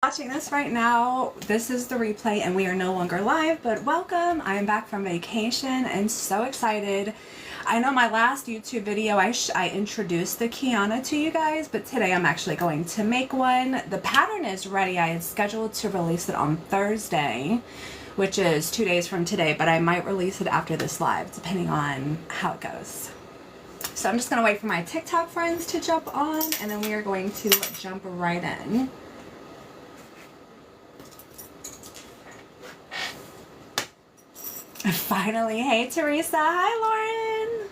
Watching this right now, this is the replay and we are no longer live, but welcome. I am back from vacation and so excited. I know my last YouTube video I introduced the Kiana to you guys, but today I'm actually going to make one. The pattern is ready. I had scheduled to release it on Thursday, which is 2 days from today, but I might release it after this live depending on how it goes. So I'm just going to wait for my TikTok friends to jump on and then we are going to jump right in. Finally, hey Teresa, hi Lauren,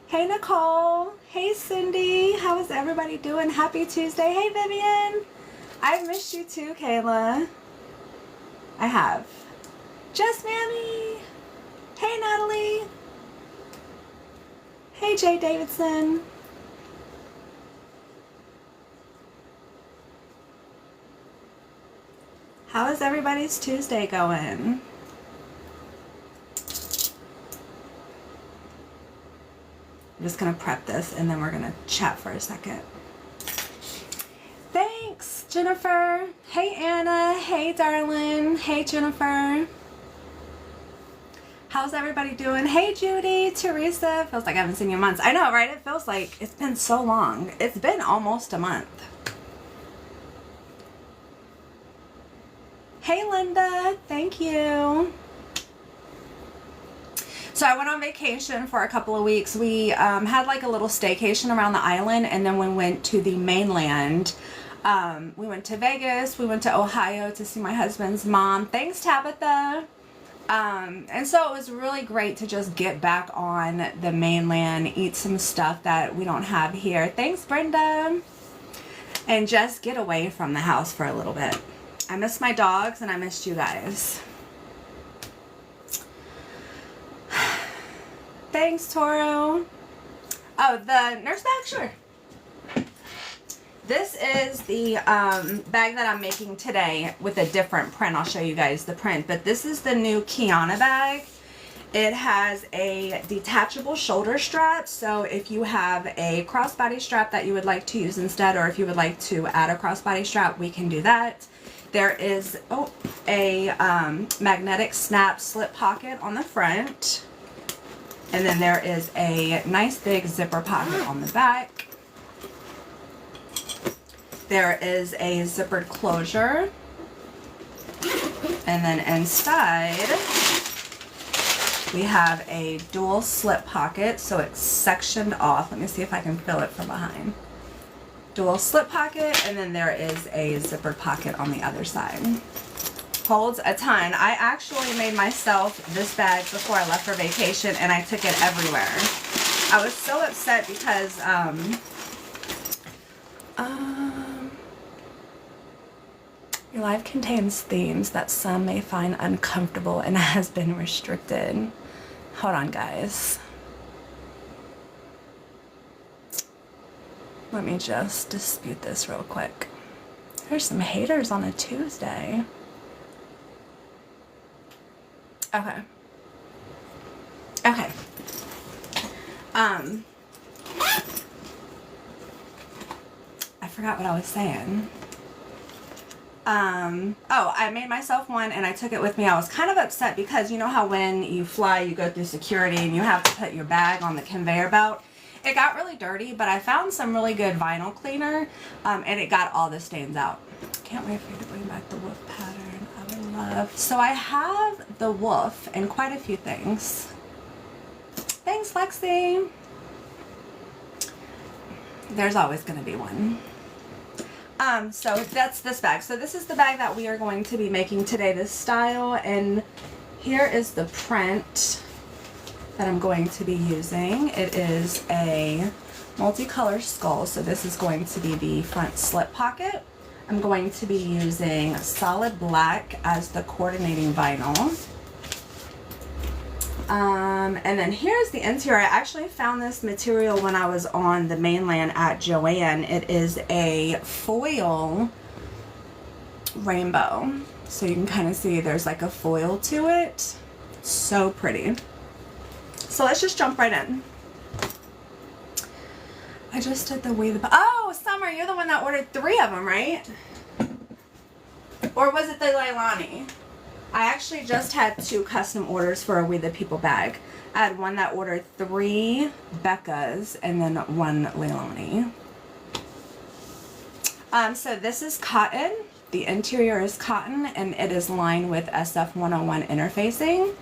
hey Nicole, hey Cindy, how is everybody doing? Happy Tuesday. Hey Vivian, I've missed you too. Kayla, I have. Jess Mammy, hey Natalie, hey Jay Davidson. How is everybody's Tuesday going? I'm just gonna prep this and then we're gonna chat for a second. Thanks, Jennifer. Hey, Anna. Hey, darling. Hey, Jennifer. How's everybody doing? Hey, Judy, Teresa. Feels like I haven't seen you in months. I know, right? It feels like it's been so long. It's been almost a month. Hey Linda, thank you. So I went on vacation for a couple of weeks. We had like a little staycation around the island and then we went to the mainland. We went to Vegas, we went to Ohio to see my husband's mom. Thanks Tabitha. And so it was really great to just get back on the mainland, eat some stuff that we don't have here. Thanks Brenda. And just get away from the house for a little bit. I miss my dogs and I missed you guys. Thanks, Toro. Oh, the nurse bag? Sure. This is the bag that I'm making today with a different print. I'll show you guys the print. But this is the new Kiana bag. It has a detachable shoulder strap. So if you have a crossbody strap that you would like to use instead, or if you would like to add a crossbody strap, we can do that. There is a magnetic snap slip pocket on the front. And then there is a nice big zipper pocket on the back. There is a zippered closure. And then inside, we have a dual slip pocket. So it's sectioned off. Let me see if I can feel it from behind. Dual slip pocket, and then there is a zippered pocket on the other side. Holds a ton. I actually made myself this bag before I left for vacation and I took it everywhere. I was so upset because your life contains themes that some may find uncomfortable and has been restricted. Hold on guys. Let me just dispute this real quick. There's some haters on a Tuesday. Okay. Okay. I forgot what I was saying. Oh, I made myself one and I took it with me. I was kind of upset because you know how when you fly, you go through security and you have to put your bag on the conveyor belt. It got really dirty, but I found some really good vinyl cleaner, and it got all the stains out. Can't wait for you to bring back the wolf pattern. I would love. So I have the wolf in quite a few things. Thanks, Lexi. There's always going to be one. So that's this bag. So this is the bag that we are going to be making today, this style, and here is the print that I'm going to be using. It is a multicolor skull, so this is going to be the front slip pocket. I'm going to be using solid black as the coordinating vinyl. And then here's the interior. I actually found this material when I was on the mainland at Joann. It is a foil rainbow. So you can kind of see there's like a foil to it. So pretty. So let's just jump right in. I just did the oh, Summer, you're the one that ordered 3 of them, right? Or was it the Leilani? I actually just had 2 custom orders for a We the People bag. I had one that ordered 3 Becca's and then 1 Leilani. So this is cotton. The interior is cotton and it is lined with SF101 interfacing.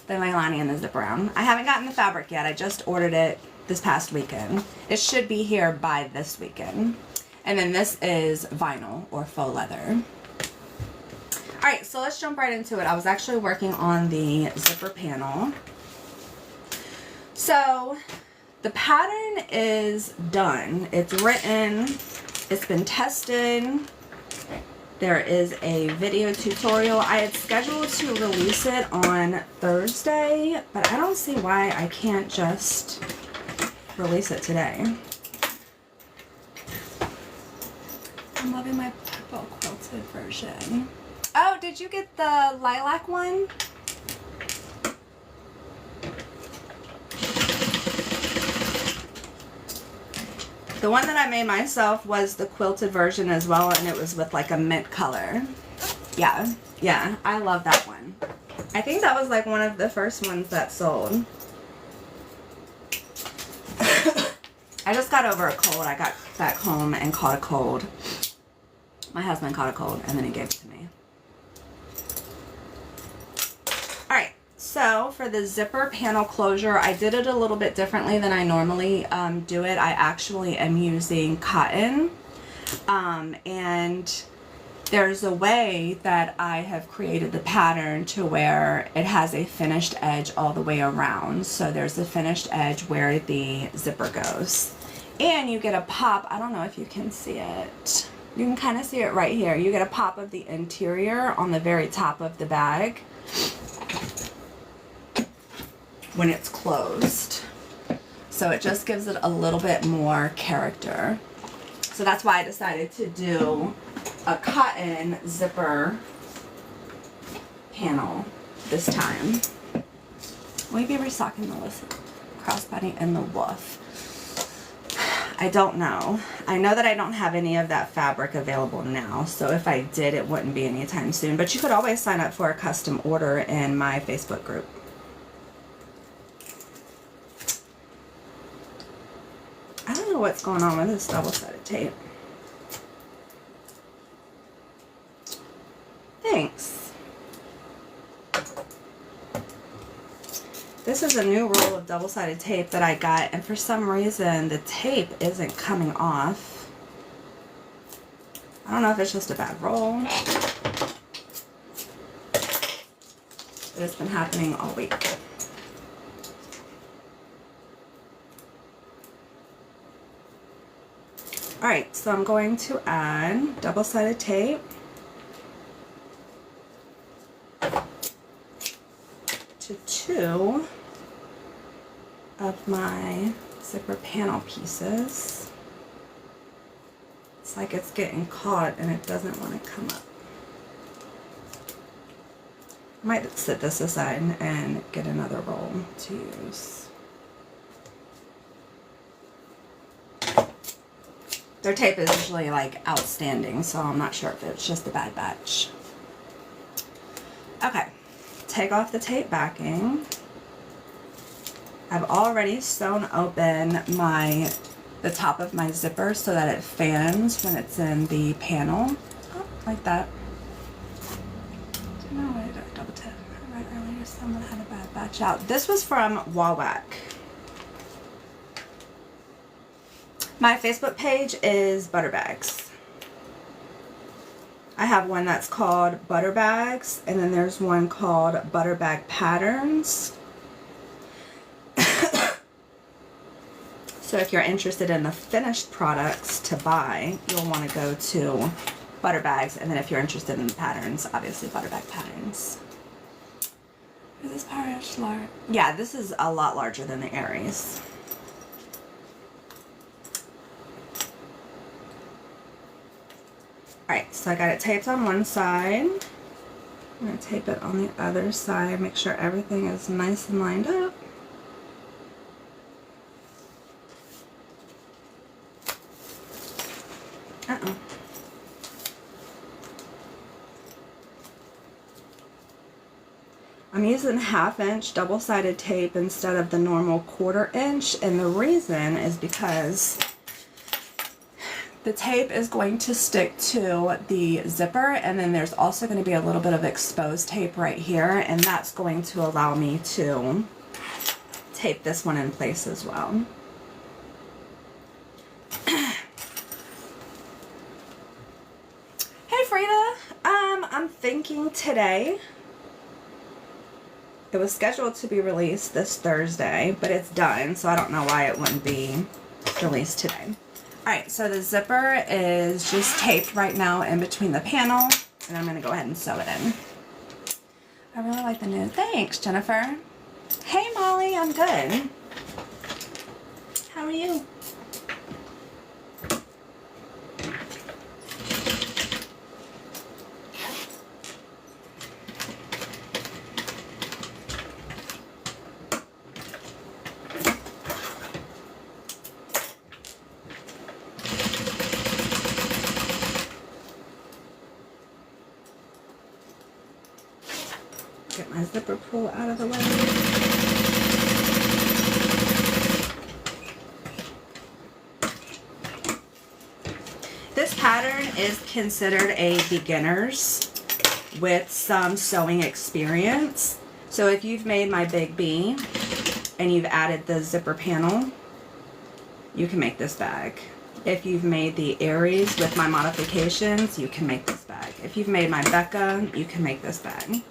The Leilani and the zip around. I haven't gotten the fabric yet. I just ordered it this past weekend. It should be here by this weekend. And then this is vinyl or faux leather. Alright, so let's jump right into it. I was actually working on the zipper panel. So the pattern is done. It's written. It's been tested. There is a video tutorial. I had scheduled to release it on Thursday, but I don't see why I can't just release it today. I'm loving my purple quilted version. Oh, did you get the lilac one? The one that I made myself was the quilted version as well, and it was with like a mint color. Yeah, I love that one. I think that was like one of the first ones that sold. I just got over a cold. I got back home and caught a cold. My husband caught a cold and then he gave it to me. Alright, so for the zipper panel closure, I did it a little bit differently than I normally do it. I actually am using cotton, and there's a way that I have created the pattern to where it has a finished edge all the way around. So there's a finished edge where the zipper goes. And you get a pop, I don't know if you can see it. You can kind of see it right here. You get a pop of the interior on the very top of the bag when it's closed. So it just gives it a little bit more character. So that's why I decided to do a cotton zipper panel this time. Will you be restocking the crossbody and the woof? I don't know. I know that I don't have any of that fabric available now, so if I did, it wouldn't be anytime soon. But you could always sign up for a custom order in my Facebook group. I don't know what's going on with this double-sided tape. Thanks. This is a new roll of double-sided tape that I got, and for some reason the tape isn't coming off. I don't know if it's just a bad roll, but it's been happening all week. Alright, so I'm going to add double-sided tape to 2 of my zipper panel pieces. It's like it's getting caught and it doesn't want to come up. I might set this aside and get another roll to use. Their tape is usually like outstanding, so I'm not sure if it's just a bad batch. Okay, take off the tape backing. I've already sewn open the top of my zipper so that it fans when it's in the panel. Oh, like that. Do you know what I did? Double tap right earlier. Someone had a bad batch out. This was from Wawak. My Facebook page is Butterbags. I have one that's called Butterbags, and then there's one called Butterbag Patterns. So if you're interested in the finished products to buy, you'll want to go to Butterbags, and then if you're interested in the patterns, obviously Butterbag Patterns. Is this pouch large? Yeah, this is a lot larger than the Aries. Alright, so I got it taped on one side. I'm going to tape it on the other side, make sure everything is nice and lined up. I'm using 1/2 inch double-sided tape instead of the normal 1/4 inch, and the reason is because the tape is going to stick to the zipper, and then there's also going to be a little bit of exposed tape right here, and that's going to allow me to tape this one in place as well. Hey Frida, I'm thinking today. It was scheduled to be released this Thursday, but it's done, so I don't know why it wouldn't be released today. Alright, so the zipper is just taped right now in between the panel, and I'm going to go ahead and sew it in. I really like the new. Thanks, Jennifer. Hey Molly, I'm good. How are you? Get my zipper pull out of the way. This pattern is considered a beginner's with some sewing experience. So if you've made my Big B and you've added the zipper panel, you can make this bag. If you've made the Aries with my modifications, you can make this bag. If you've made my Becca, you can make this bag.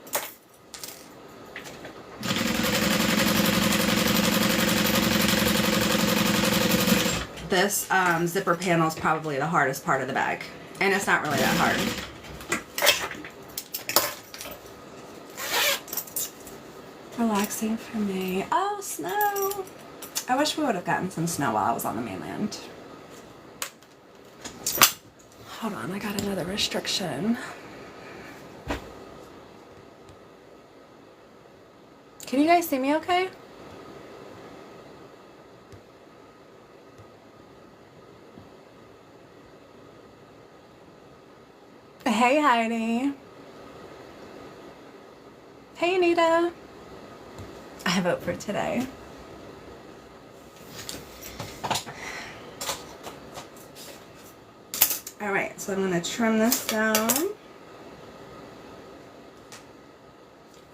This zipper panel is probably the hardest part of the bag, and it's not really that hard. Relaxing for me. Oh, snow! I wish we would have gotten some snow while I was on the mainland. Hold on, I got another restriction. Can you guys see me okay? Hey Heidi. Hey Anita. I vote for today. Alright, so I'm going to trim this down.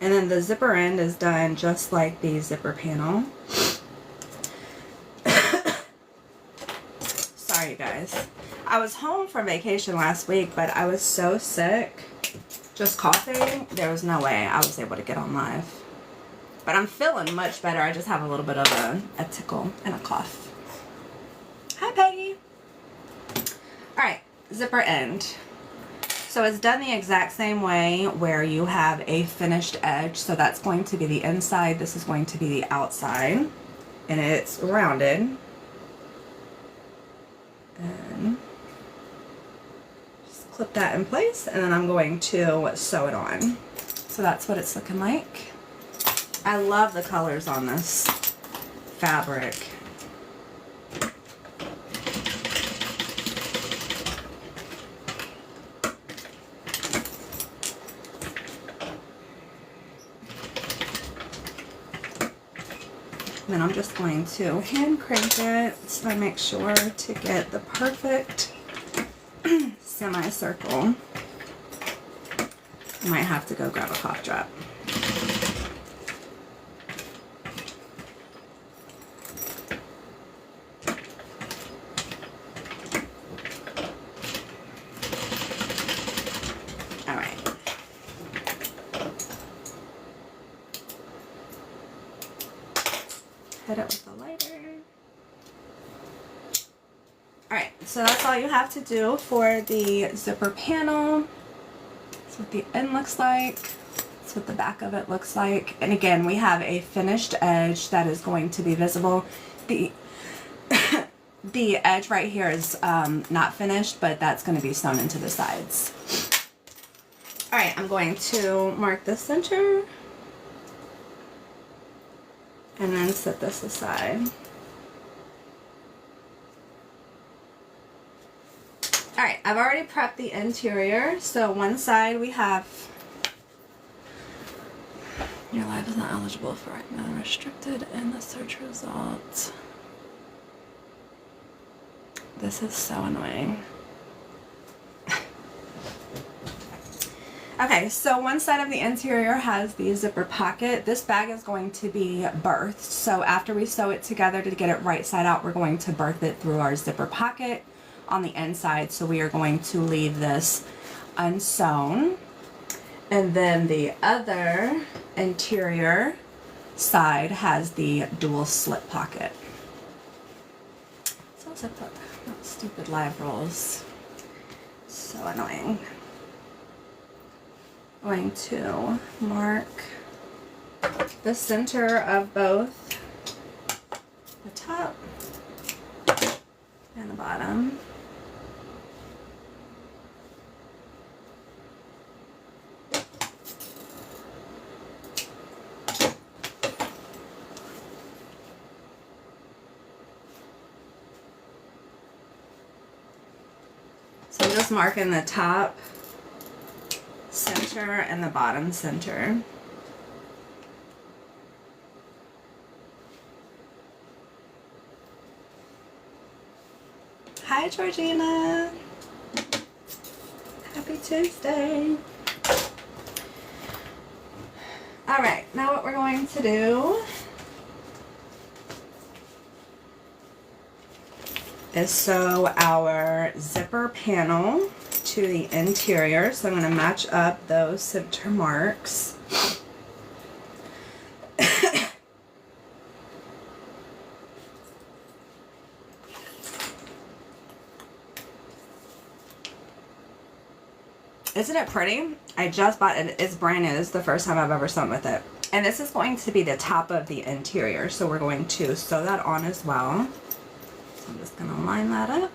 And then the zipper end is done just like the zipper panel. Sorry you guys. I was home for vacation last week, but I was so sick, just coughing, there was no way I was able to get on live. But I'm feeling much better. I just have a little bit of a tickle and a cough. Hi Peggy. Alright, zipper end. So it's done the exact same way where you have a finished edge. So that's going to be the inside, this is going to be the outside. And it's rounded. And just clip that in place, and then I'm going to sew it on. So that's what it's looking like. I love the colors on this fabric. Then I'm just going to hand crank it so I make sure to get the perfect semicircle. I might have to go grab a cough drop. All right. Hit it with a lighter. Alright, so that's all you have to do for the zipper panel. That's what the end looks like. That's what the back of it looks like. And again, we have a finished edge that is going to be visible. The the edge right here is not finished, but that's going to be sewn into the sides. Alright, I'm going to mark the center. And then set this aside. Alright, I've already prepped the interior. So one side we have, your live is not eligible for right now, restricted in the search results. This is so annoying. Okay, so one side of the interior has the zipper pocket. This bag is going to be birthed. So after we sew it together to get it right side out, we're going to birth it through our zipper pocket on the inside. So we are going to leave this unsewn. And then the other interior side has the dual slip pocket. So zip up, not stupid live rolls. So annoying. Going to mark the center of both the top and the bottom. So I'm just marking the top center and the bottom center. Hi Georgina. Happy Tuesday. Alright, now what we're going to do is sew our zipper panel to the interior. So I'm going to match up those center marks. Isn't it pretty? I just bought it. It's brand new. This is the first time I've ever sewn with it. And this is going to be the top of the interior. So we're going to sew that on as well. So I'm just going to line that up.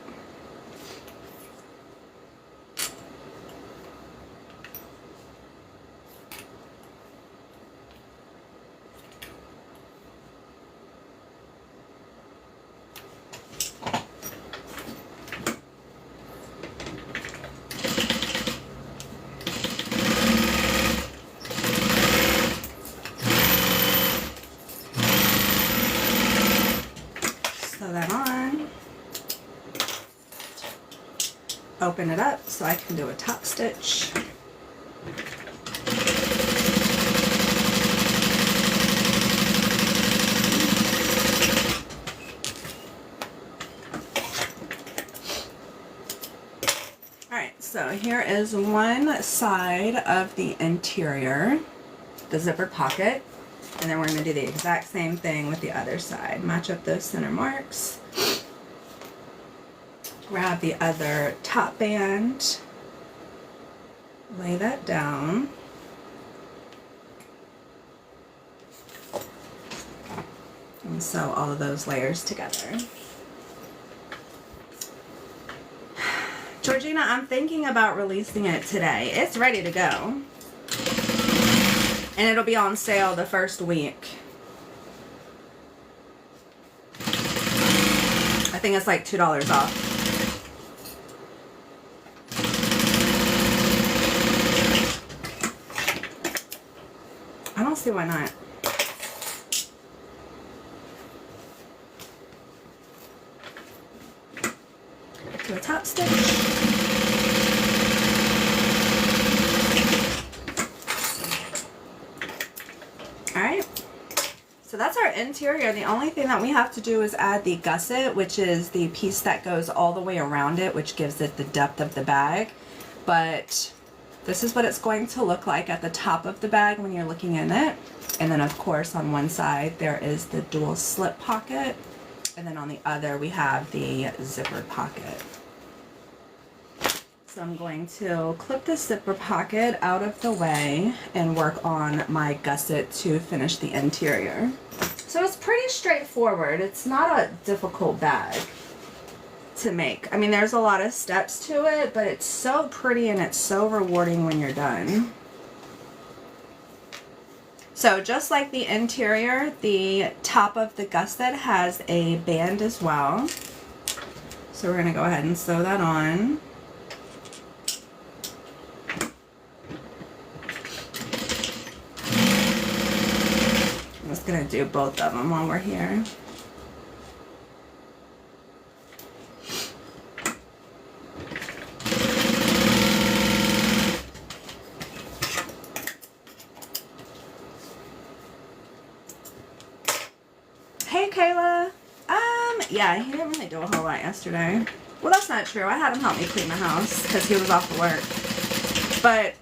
Open it up so I can do a top stitch. Alright, so here is one side of the interior, the zippered pocket, and then we're going to do the exact same thing with the other side. Match up those center marks. Grab the other top band, lay that down, and sew all of those layers together. Georgina, I'm thinking about releasing it today. It's ready to go. And it'll be on sale the first week. I think it's like $2 off. I don't see why not. Do a top stitch. Alright. So that's our interior. The only thing that we have to do is add the gusset, which is the piece that goes all the way around it, which gives it the depth of the bag. But this is what it's going to look like at the top of the bag when you're looking in it. And then of course on one side there is the dual slip pocket. And then on the other we have the zipper pocket. So I'm going to clip the zipper pocket out of the way and work on my gusset to finish the interior. So it's pretty straightforward. It's not a difficult bag to make. I mean, there's a lot of steps to it, but it's so pretty and it's so rewarding when you're done. So just like the interior, the top of the gusset has a band as well. So we're going to go ahead and sew that on. gonna do both of them while we're here. Hey Kayla. Yeah, he didn't really do a whole lot yesterday. Well, that's not true. I had him help me clean the house because he was off work. But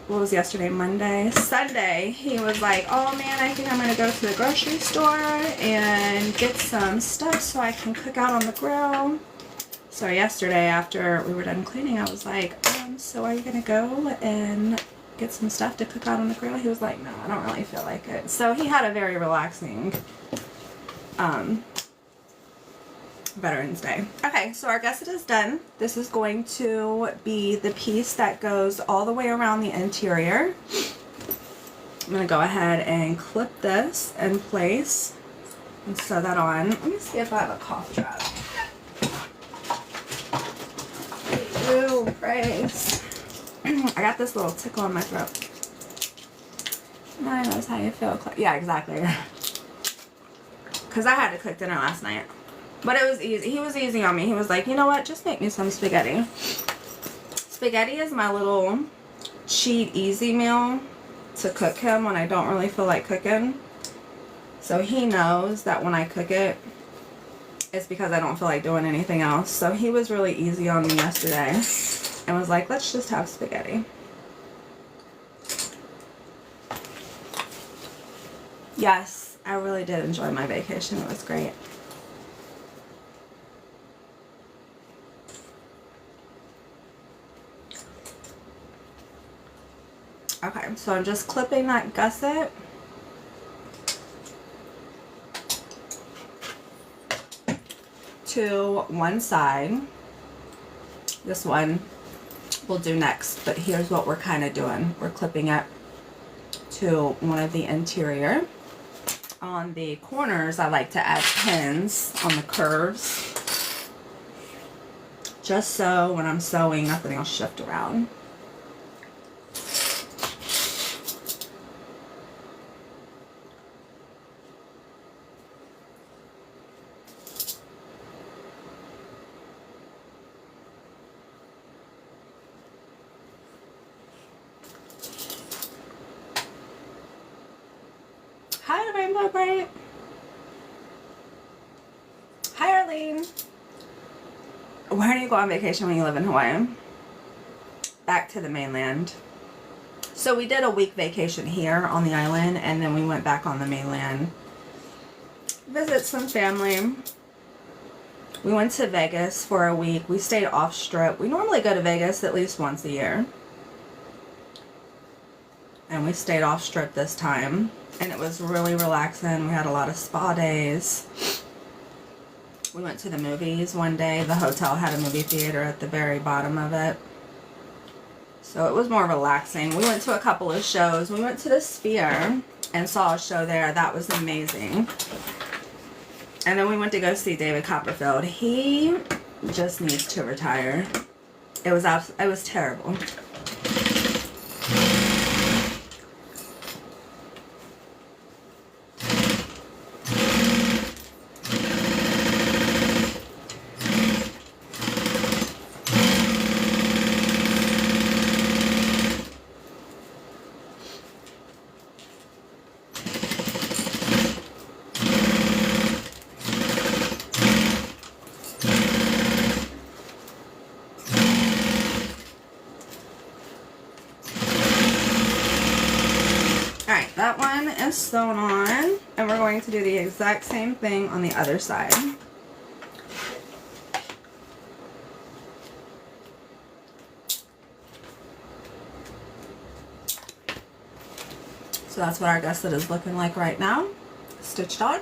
what was yesterday? Monday? Sunday, he was like, oh man, I think I'm going to go to the grocery store and get some stuff so I can cook out on the grill. So yesterday, after we were done cleaning, I was like, so are you going to go and get some stuff to cook out on the grill? He was like, no, I don't really feel like it. So he had a very relaxing Veterans Day. Okay, so our gusset is done. This is going to be the piece that goes all the way around the interior. I'm going to go ahead and clip this in place and sew that on. Let me see if I have a cough drop. Ooh, praise. I got this little tickle in my throat. Nobody knows how you feel. Yeah, exactly. Because I had to cook dinner last night. But it was easy. He was easy on me. He was like, you know what? Just make me some spaghetti. Spaghetti is my little cheat easy meal to cook him when I don't really feel like cooking. So he knows that when I cook it, it's because I don't feel like doing anything else. So he was really easy on me yesterday and was like, let's just have spaghetti. Yes, I really did enjoy my vacation. It was great. Okay, so I'm just clipping that gusset. To one side. This one we'll do next, but here's what we're kind of doing. We're clipping it to one of the interior. On the corners, I like to add pins on the curves, just so when I'm sewing, nothing will shift around. Hi, Rainbow Bright. Hi, Arlene. Where do you go on vacation when you live in Hawaii? Back to the mainland. So we did a week vacation here on the island, and then we went back on the mainland. Visit some family. We went to Vegas for a week. We stayed off strip. We normally go to Vegas at least once a year. And we stayed off strip this time. And it was really relaxing. We had a lot of spa days. We went to the movies one day. The hotel had a movie theater at the very bottom of it. So it was more relaxing. We went to a couple of shows. We went to the Sphere and saw a show there. That was amazing. And then we went to go see David Copperfield. He just needs to retire. It was terrible. Alright, that one is sewn on, and we're going to do the exact same thing on the other side. So that's what our gusset is looking like right now, stitched on.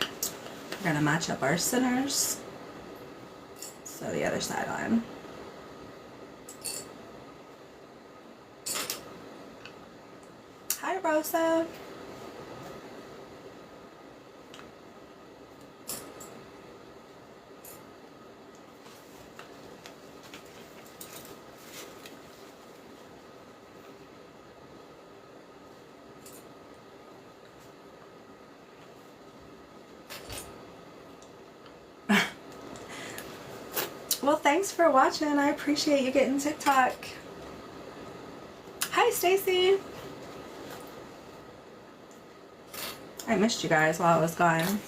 We're going to match up our centers, sew the other side on. Hi, Rosa. Well, thanks for watching. I appreciate you getting TikTok. Hi, Stacy. I missed you guys while I was gone.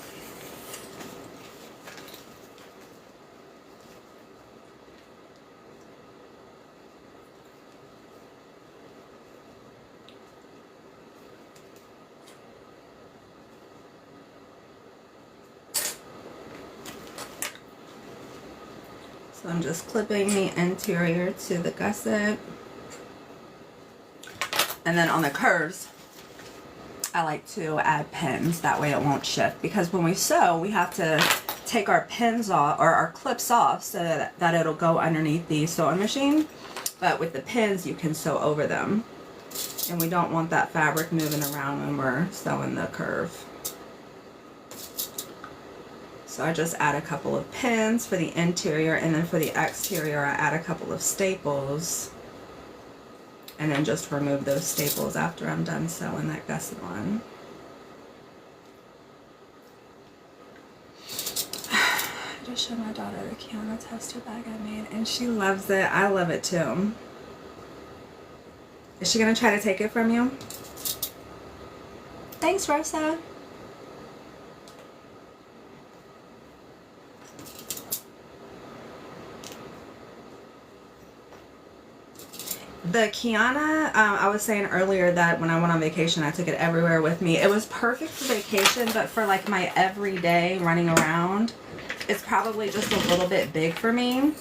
So I'm just clipping the interior to the gusset. And then on the curves, I like to add pins. That way it won't shift. Because when we sew, we have to take our pins off, or our clips off, so that it'll go underneath the sewing machine. But with the pins, you can sew over them. And we don't want that fabric moving around when we're sewing the curve. So I just add a couple of pins for the interior, and then for the exterior I add a couple of staples, and then just remove those staples after I'm done sewing that gusset on. I just showed my daughter the Kiana tester bag I made, and she loves it. I love it too. Is she gonna try to take it from you? Thanks, Rosa. The Kiana, I was saying earlier that when I went on vacation, I took it everywhere with me. It was perfect for vacation, but for like my everyday running around, it's probably just a little bit big for me.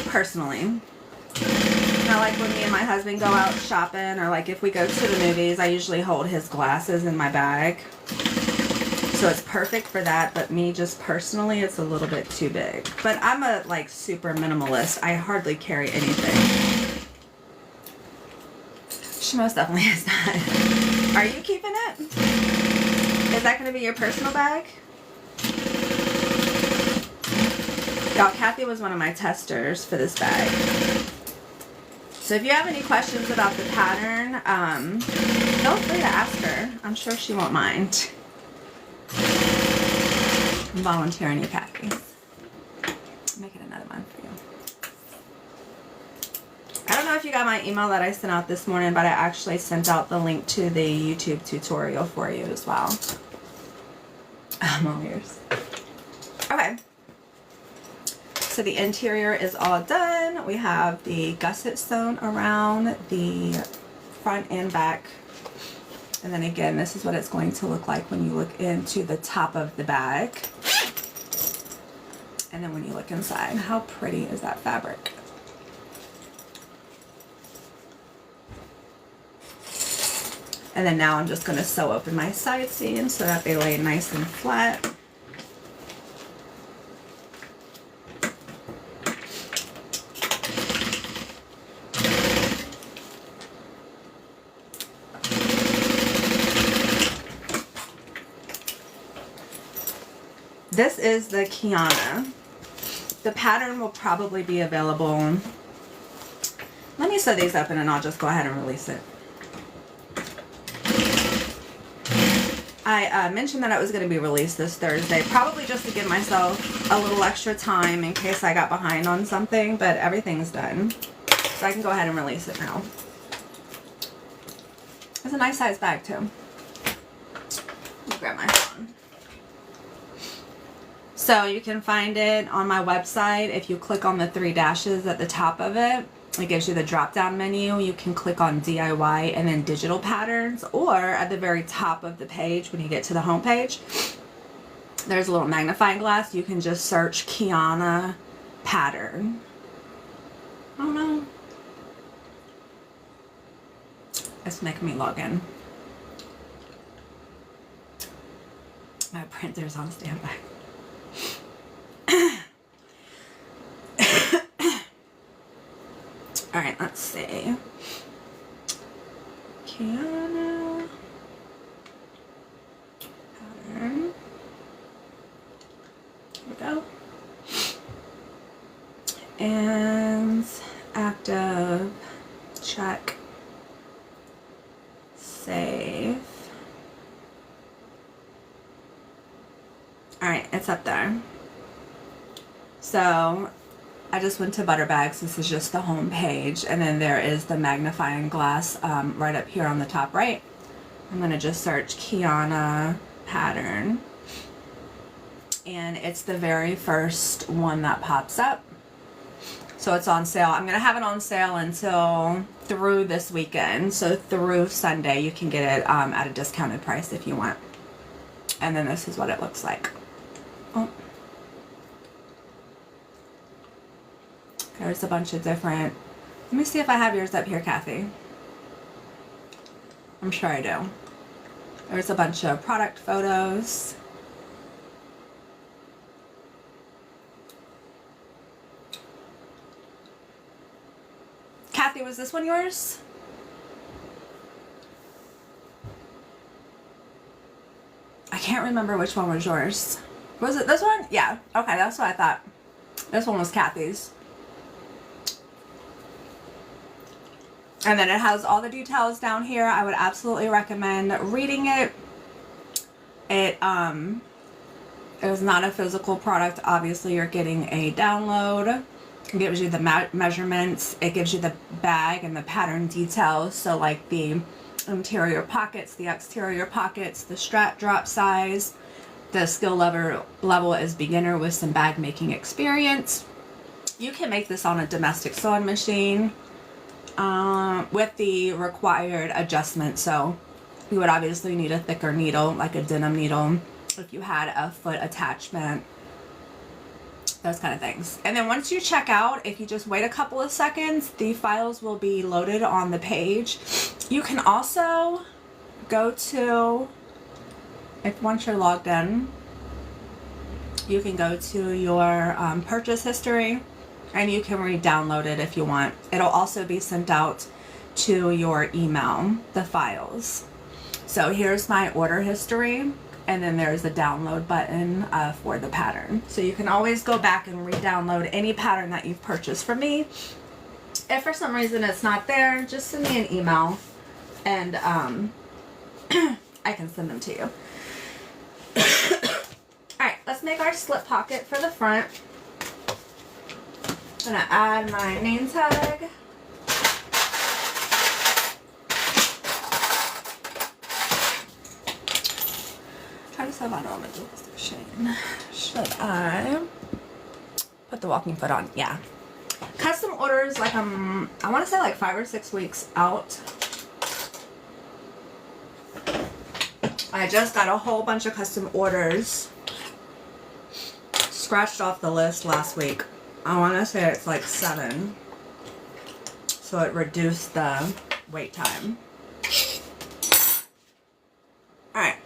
Personally. Now, like when me and my husband go out shopping, or like if we go to the movies, I usually hold his glasses in my bag. So it's perfect for that, but me just personally, it's a little bit too big. But I'm a like super minimalist. I hardly carry anything. She most definitely is not. Are you keeping it? Is that going to be your personal bag? Y'all, Kathy was one of my testers for this bag. So if you have any questions about the pattern, feel free to ask her. I'm sure she won't mind. I'm volunteering you, Kathy. Make it another one for you. I don't know if you got my email that I sent out this morning, but I actually sent out the link to the YouTube tutorial for you as well. I'm all ears. Okay. So the interior is all done. We have the gusset sewn around the front and back. And then again, this is what it's going to look like when you look into the top of the bag. And then when you look inside, how pretty is that fabric? And then now I'm just going to sew open my side seams so that they lay nice and flat. This is the Kiana. The pattern will probably be available. Let me sew these open and I'll just go ahead and release it. I mentioned that it was going to be released this Thursday, probably just to give myself a little extra time in case I got behind on something, but everything's done. So I can go ahead and release it now. It's a nice size bag too. Let me grab my phone. So you can find it on my website. If you click on the 3 dashes at the top of it, it gives you the drop down menu. You can click on DIY and then digital patterns, or at the very top of the page when you get to the home page, there's a little magnifying glass. You can just search Kiana pattern. I don't know. It's making me log in. My printer's on standby. All right, let's see. Kiana pattern. Here we go. And active, check, save. All right, it's it's up there. So I just went to Butter Bags. This is just the home page, and then there is the magnifying glass right up here on the top right. I'm gonna just search Kiana pattern, and it's the very first one that pops up. So it's on sale. I'm gonna have it on sale until through this weekend. So through Sunday, you can get it at a discounted price if you want. And then this is what it looks like. Oh. There's a bunch of different, let me see if I have yours up here, Kathy. I'm sure I do. There's a bunch of product photos. Kathy, was this one yours? I can't remember which one was yours. Was it this one? Yeah. Okay, that's what I thought. This one was Kathy's. And then it has all the details down here. I would absolutely recommend reading it. It is not a physical product. Obviously, you're getting a download. It gives you the measurements. It gives you the bag and the pattern details. So like the interior pockets, the exterior pockets, the strap drop size. The skill level is beginner with some bag making experience. You can make this on a domestic sewing machine. With the required adjustment. So you would obviously need a thicker needle, like a denim needle, if you had a foot attachment, those kind of things. And then once you check out, if you just wait a couple of seconds, the files will be loaded on the page. You can also go to, if once you're logged in, you can go to your purchase history, and you can re-download it if you want. It'll also be sent out to your email, the files. So here's my order history, and then there's a download button for the pattern. So you can always go back and re-download any pattern that you've purchased from me. If for some reason it's not there, just send me an email, and I can send them to you. Alright, let's make our slip pocket for the front. I'm gonna add my name tag. Try to set my normal position. Should I put the walking foot on? Yeah. Custom orders, like I want to say like 5 or 6 weeks out. I just got a whole bunch of custom orders scratched off the list last week. I want to say it's like 7, so it reduced the wait time. Alright.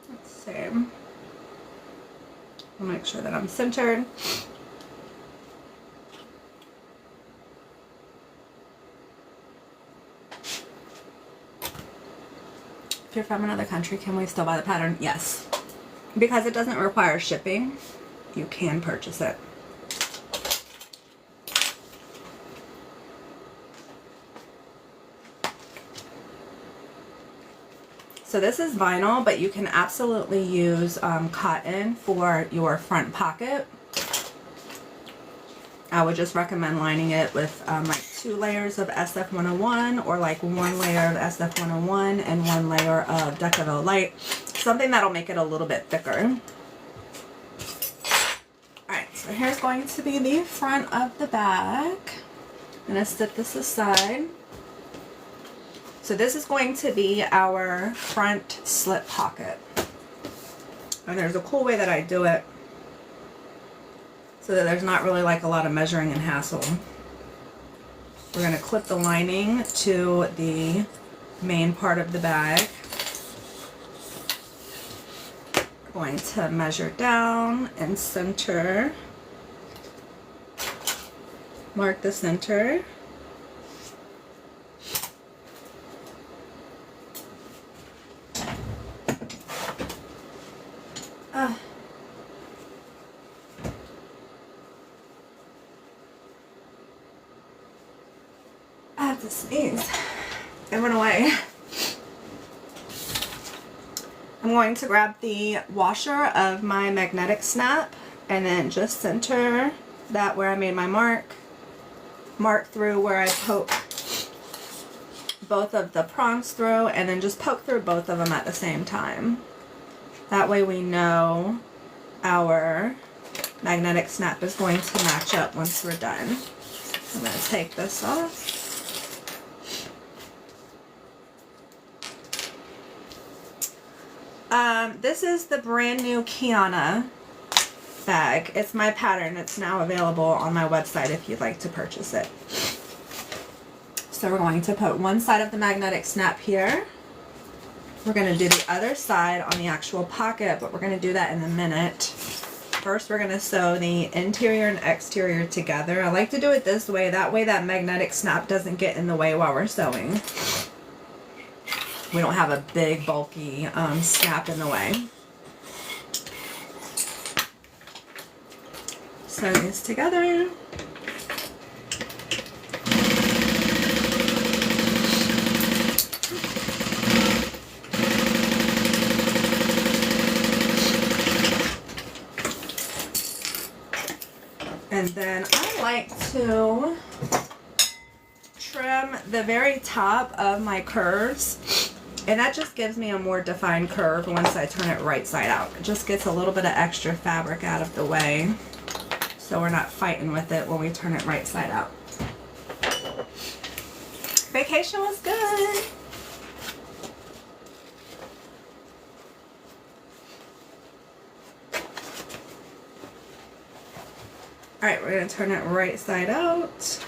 Let's see. I'll make sure that I'm centered. If you're from another country, can we still buy the pattern? Yes. Because it doesn't require shipping, you can purchase it. So this is vinyl, but you can absolutely use cotton for your front pocket. I would just recommend lining it with like 2 layers of SF101, or like 1 layer of SF101 and 1 layer of Decaville Light. Something that'll make it a little bit thicker. Alright, so here's going to be the front of the bag. I'm going to set this aside. So this is going to be our front slip pocket. And there's a cool way that I do it, so that there's not really like a lot of measuring and hassle. We're going to clip the lining to the main part of the bag. We're going to measure down and center. Mark the center. I have to sneeze. It went away. I'm going to grab the washer of my magnetic snap and then just center that where I made my mark through where I poke both of the prongs through, and then just poke through both of them at the same time. That way we know our magnetic snap is going to match up once we're done. I'm going to take this off. This is the brand new Kiana bag. It's my pattern. It's now available on my website if you'd like to purchase it. So we're going to put one side of the magnetic snap here. We're going to do the other side on the actual pocket, but we're going to do that in a minute. First, we're going to sew the interior and exterior together. I like to do it this way. That way that magnetic snap doesn't get in the way while we're sewing. We don't have a big, bulky snap in the way. Sew these together. And then I like to trim the very top of my curves, and that just gives me a more defined curve once I turn it right side out. It just gets a little bit of extra fabric out of the way, so we're not fighting with it when we turn it right side out. Vacation was good. Alright, we're going to turn it right side out.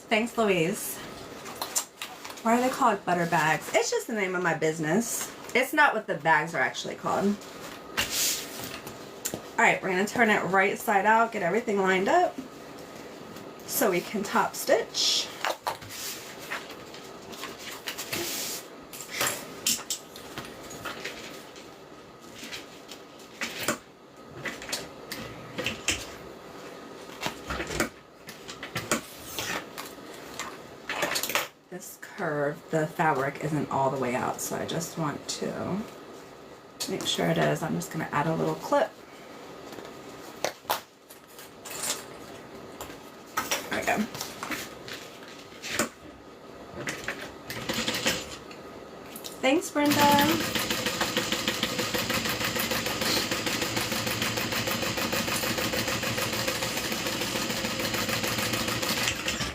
Thanks, Louise. Why are they called butter bags? It's just the name of my business. It's not what the bags are actually called. Alright, we're going to turn it right side out, get everything lined up so we can top stitch. This curve, the fabric isn't all the way out, so I just want to make sure it is. I'm just going to add a little clip. There we go. Thanks, Brenda.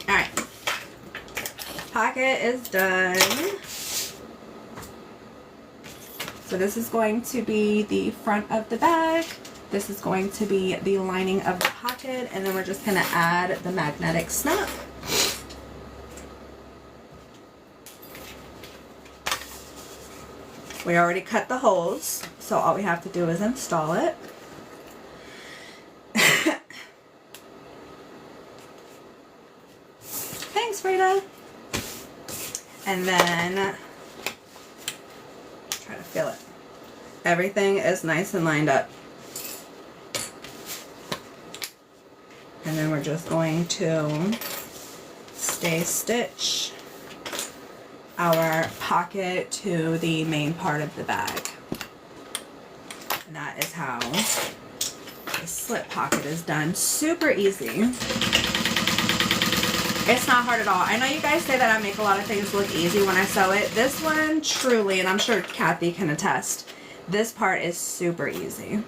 Alright. Pocket is done. So this is going to be the front of the bag. This is going to be the lining of the pocket, and then we're just going to add the magnetic snap. We already cut the holes, so all we have to do is install it. Thanks, Frida. And then try to feel it. Everything is nice and lined up. And then we're just going to stay stitch our pocket to the main part of the bag. And that is how the slip pocket is done. Super easy. It's not hard at all. I know you guys say that I make a lot of things look easy when I sew it. This one, truly, and I'm sure Kathy can attest, this part is super easy.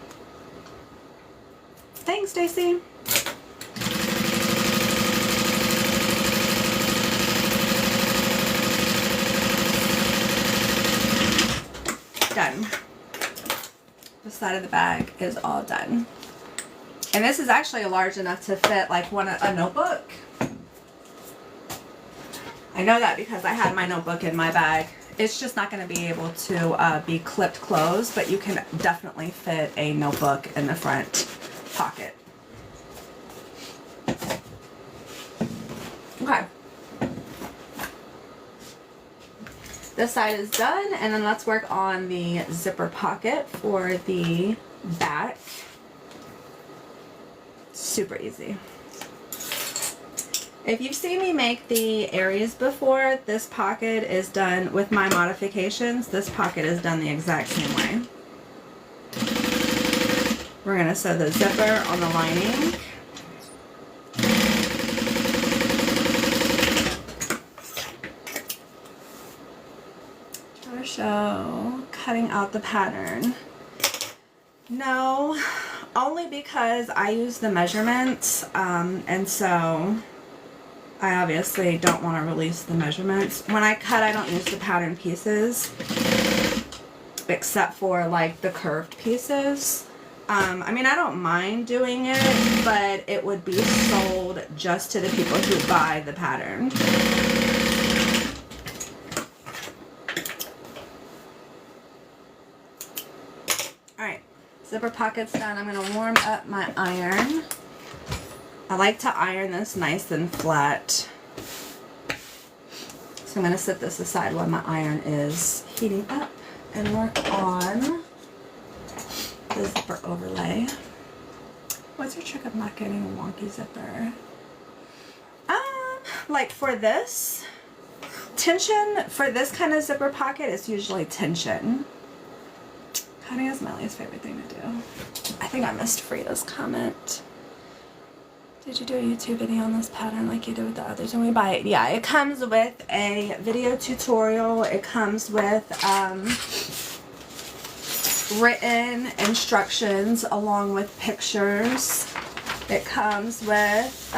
Thanks, Stacy. Done. The side of the bag is all done. And this is actually large enough to fit like a notebook. I know that because I had my notebook in my bag. It's just not going to be able to be clipped closed, but you can definitely fit a notebook in the front pocket. Okay. This side is done, and then let's work on the zipper pocket for the back. Super easy. If you've seen me make the areas before, this pocket is done with my modifications. This pocket is done the exact same way. We're going to sew the zipper on the lining. Try to show cutting out the pattern. No, only because I use the measurements, and so I obviously don't want to release the measurements. When I cut, I don't use the pattern pieces, except for like the curved pieces. I mean, I don't mind doing it, but it would be sold just to the people who buy the pattern. Alright, zipper pocket's done. I'm going to warm up my iron. I like to iron this nice and flat. So I'm going to set this aside while my iron is heating up and work on the zipper overlay. What's your trick of not getting a wonky zipper? Like for this, tension, for this kind of zipper pocket, it's usually tension. Cutting is my least favorite thing to do. I think I missed Frida's comment. Did you do a YouTube video on this pattern like you did with the others when we buy it? Yeah, it comes with a video tutorial. It comes with written instructions along with pictures. It comes with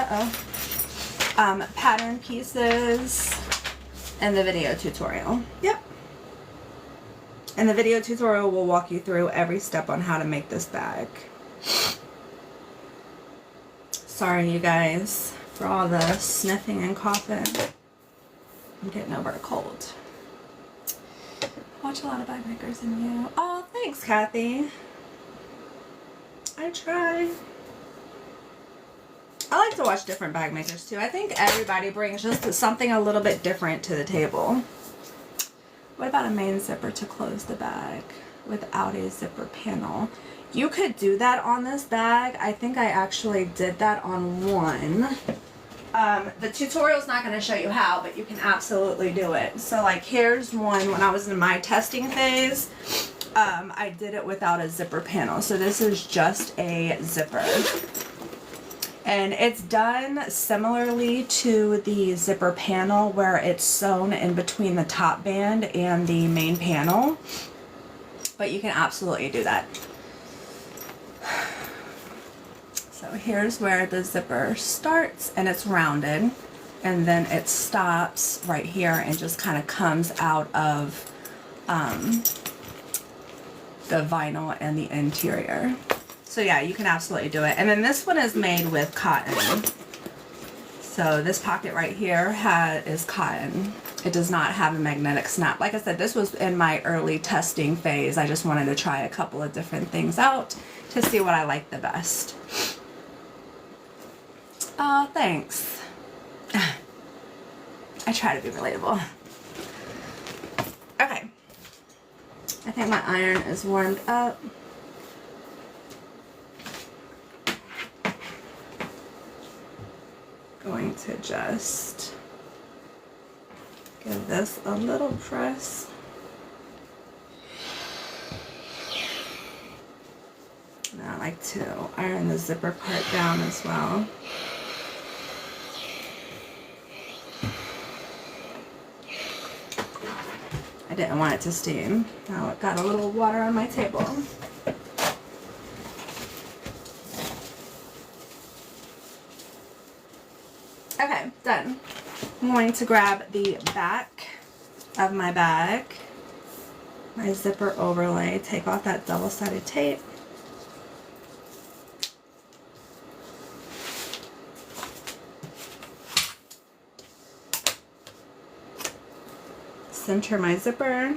pattern pieces and the video tutorial. Yep. And the video tutorial will walk you through every step on how to make this bag. Sorry you guys for all the sniffing and coughing. I'm getting over a cold. Watch a lot of bag makers and you. Oh, thanks, Kathy. I try. I like to watch different bag makers too. I think everybody brings just something a little bit different to the table. What about a main zipper to close the bag without a zipper panel? You could do that on this bag. I think I actually did that on one. The tutorial's not going to show you how, but you can absolutely do it. So like here's one when I was in my testing phase. I did it without a zipper panel. So this is just a zipper. And it's done similarly to the zipper panel where it's sewn in between the top band and the main panel. But you can absolutely do that. So here's where the zipper starts and it's rounded, and then it stops right here and just kind of comes out of the vinyl and the interior. So yeah, you can absolutely do it. And then this one is made with cotton. So this pocket right here is cotton. It does not have a magnetic snap. Like I said, this was in my early testing phase. I just wanted to try a couple of different things out to see what I like the best. Oh, thanks. I try to be relatable. Okay. I think my iron is warmed up. Going to just give this a little press. And I like to iron the zipper part down as well. I didn't want it to steam. Now it got a little water on my table. Okay, done. I'm going to grab the back of my bag, my zipper overlay, take off that double-sided tape. Center my zipper.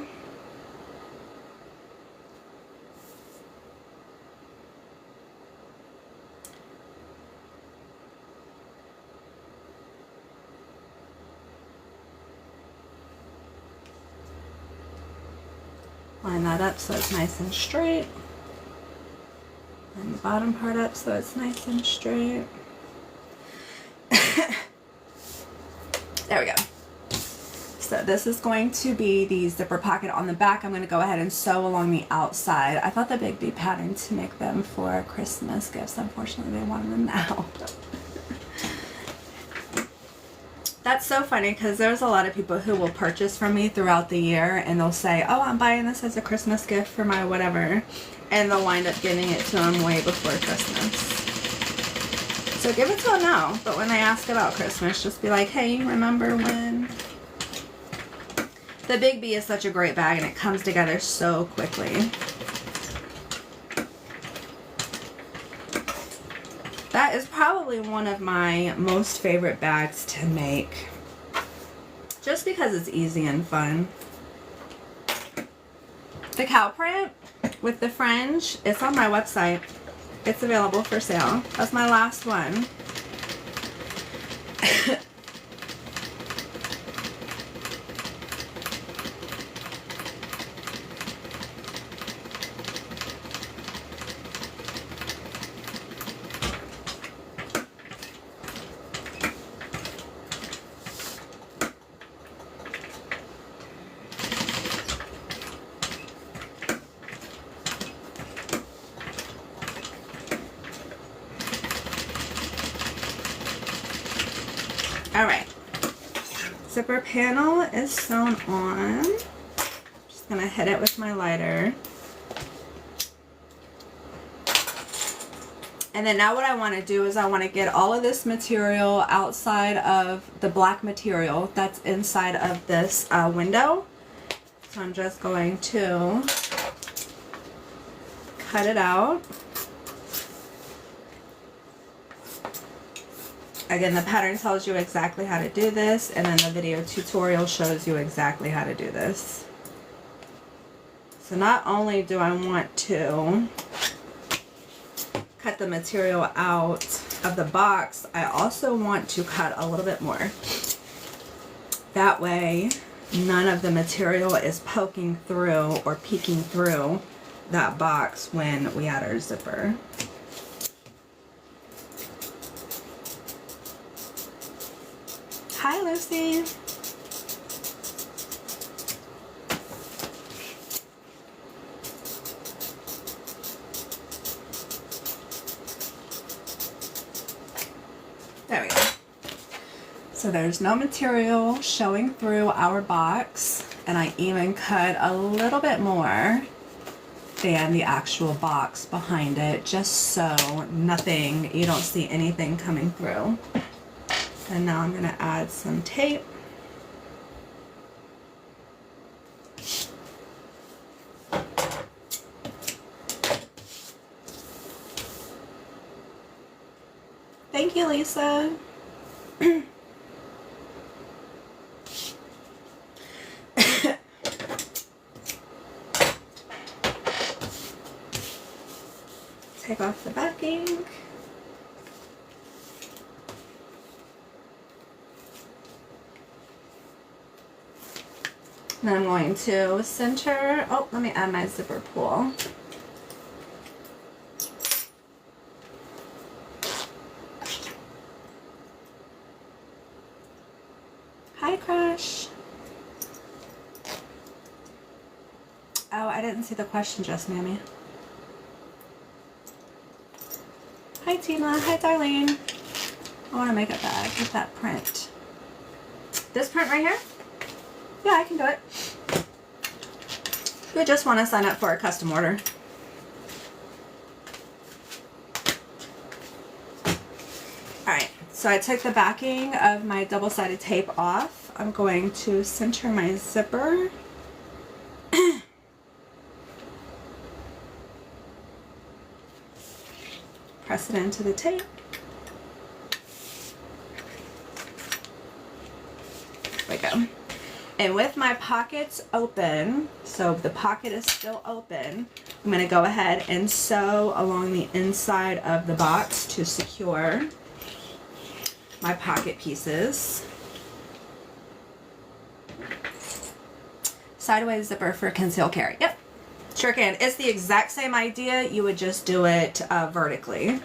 Line that up so it's nice and straight. And the bottom part up so it's nice and straight. There we go. So this is going to be the zipper pocket on the back. I'm going to go ahead and sew along the outside. I thought the Big B pattern to make them for Christmas gifts. Unfortunately, they wanted them now. That's so funny because there's a lot of people who will purchase from me throughout the year and they'll say, oh, I'm buying this as a Christmas gift for my whatever. And they'll wind up giving it to them way before Christmas. So give it to them now. But when they ask about Christmas, just be like, hey, remember when? The Big B is such a great bag and it comes together so quickly. That is probably one of my most favorite bags to make. Just because it's easy and fun. The cow print with the fringe, it's on my website. It's available for sale. That's my last one. Alright, zipper panel is sewn on. Just gonna hit it with my lighter. And then now what I want to do is I want to get all of this material outside of the black material that's inside of this window. So I'm just going to cut it out. Again, the pattern tells you exactly how to do this, and then the video tutorial shows you exactly how to do this. So not only do I want to cut the material out of the box, I also want to cut a little bit more. That way, none of the material is poking through or peeking through that box when we add our zipper. Hi, Lucy. There we go. So there's no material showing through our box, and I even cut a little bit more than the actual box behind it, just so you don't see anything coming through. And now I'm going to add some tape. Thank you, Lisa. Take off the backing. Then I'm going to center, oh, let me add my zipper pull. Hi, Crush. Oh, I didn't see the question just, Mammy. Hi, Tina. Hi, Darlene. I want to make a bag with that print. This print right here? Yeah, I can do it. We just want to sign up for a custom order. Alright, so I took the backing of my double-sided tape off. I'm going to center my zipper. Press it into the tape. There we go. And with my pockets open, so the pocket is still open, I'm going to go ahead and sew along the inside of the box to secure my pocket pieces. Sideways zipper for concealed carry. Yep, Sure can. It's the exact same idea. You would just do it vertically.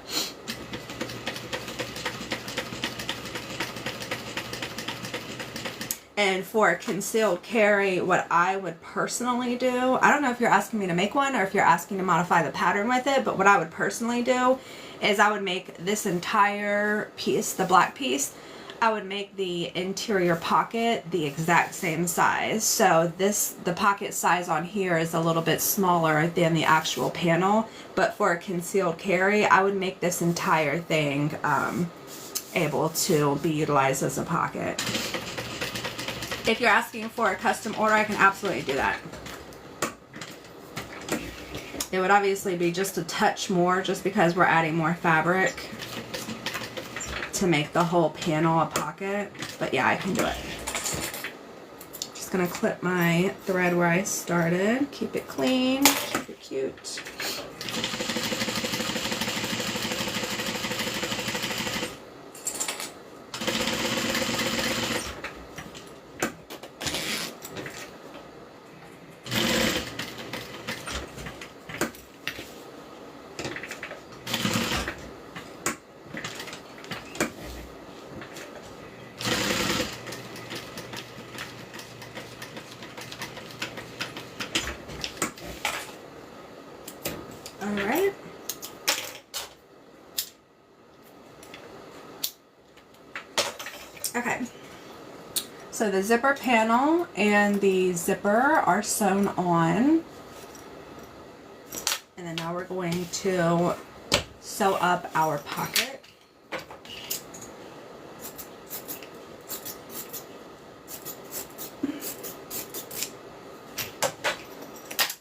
And for concealed carry, what I would personally do, I don't know if you're asking me to make one or if you're asking to modify the pattern with it, but what I would personally do is I would make this entire piece, the black piece, I would make the interior pocket the exact same size. So the pocket size on here is a little bit smaller than the actual panel, but for a concealed carry, I would make this entire thing able to be utilized as a pocket. If you're asking for a custom order, I can absolutely do that. It would obviously be just a touch more just because we're adding more fabric to make the whole panel a pocket. But yeah, I can do it. Just gonna clip my thread where I started. Keep it clean, keep it cute. Alright. Okay. So the zipper panel and the zipper are sewn on. And then now we're going to sew up our pocket.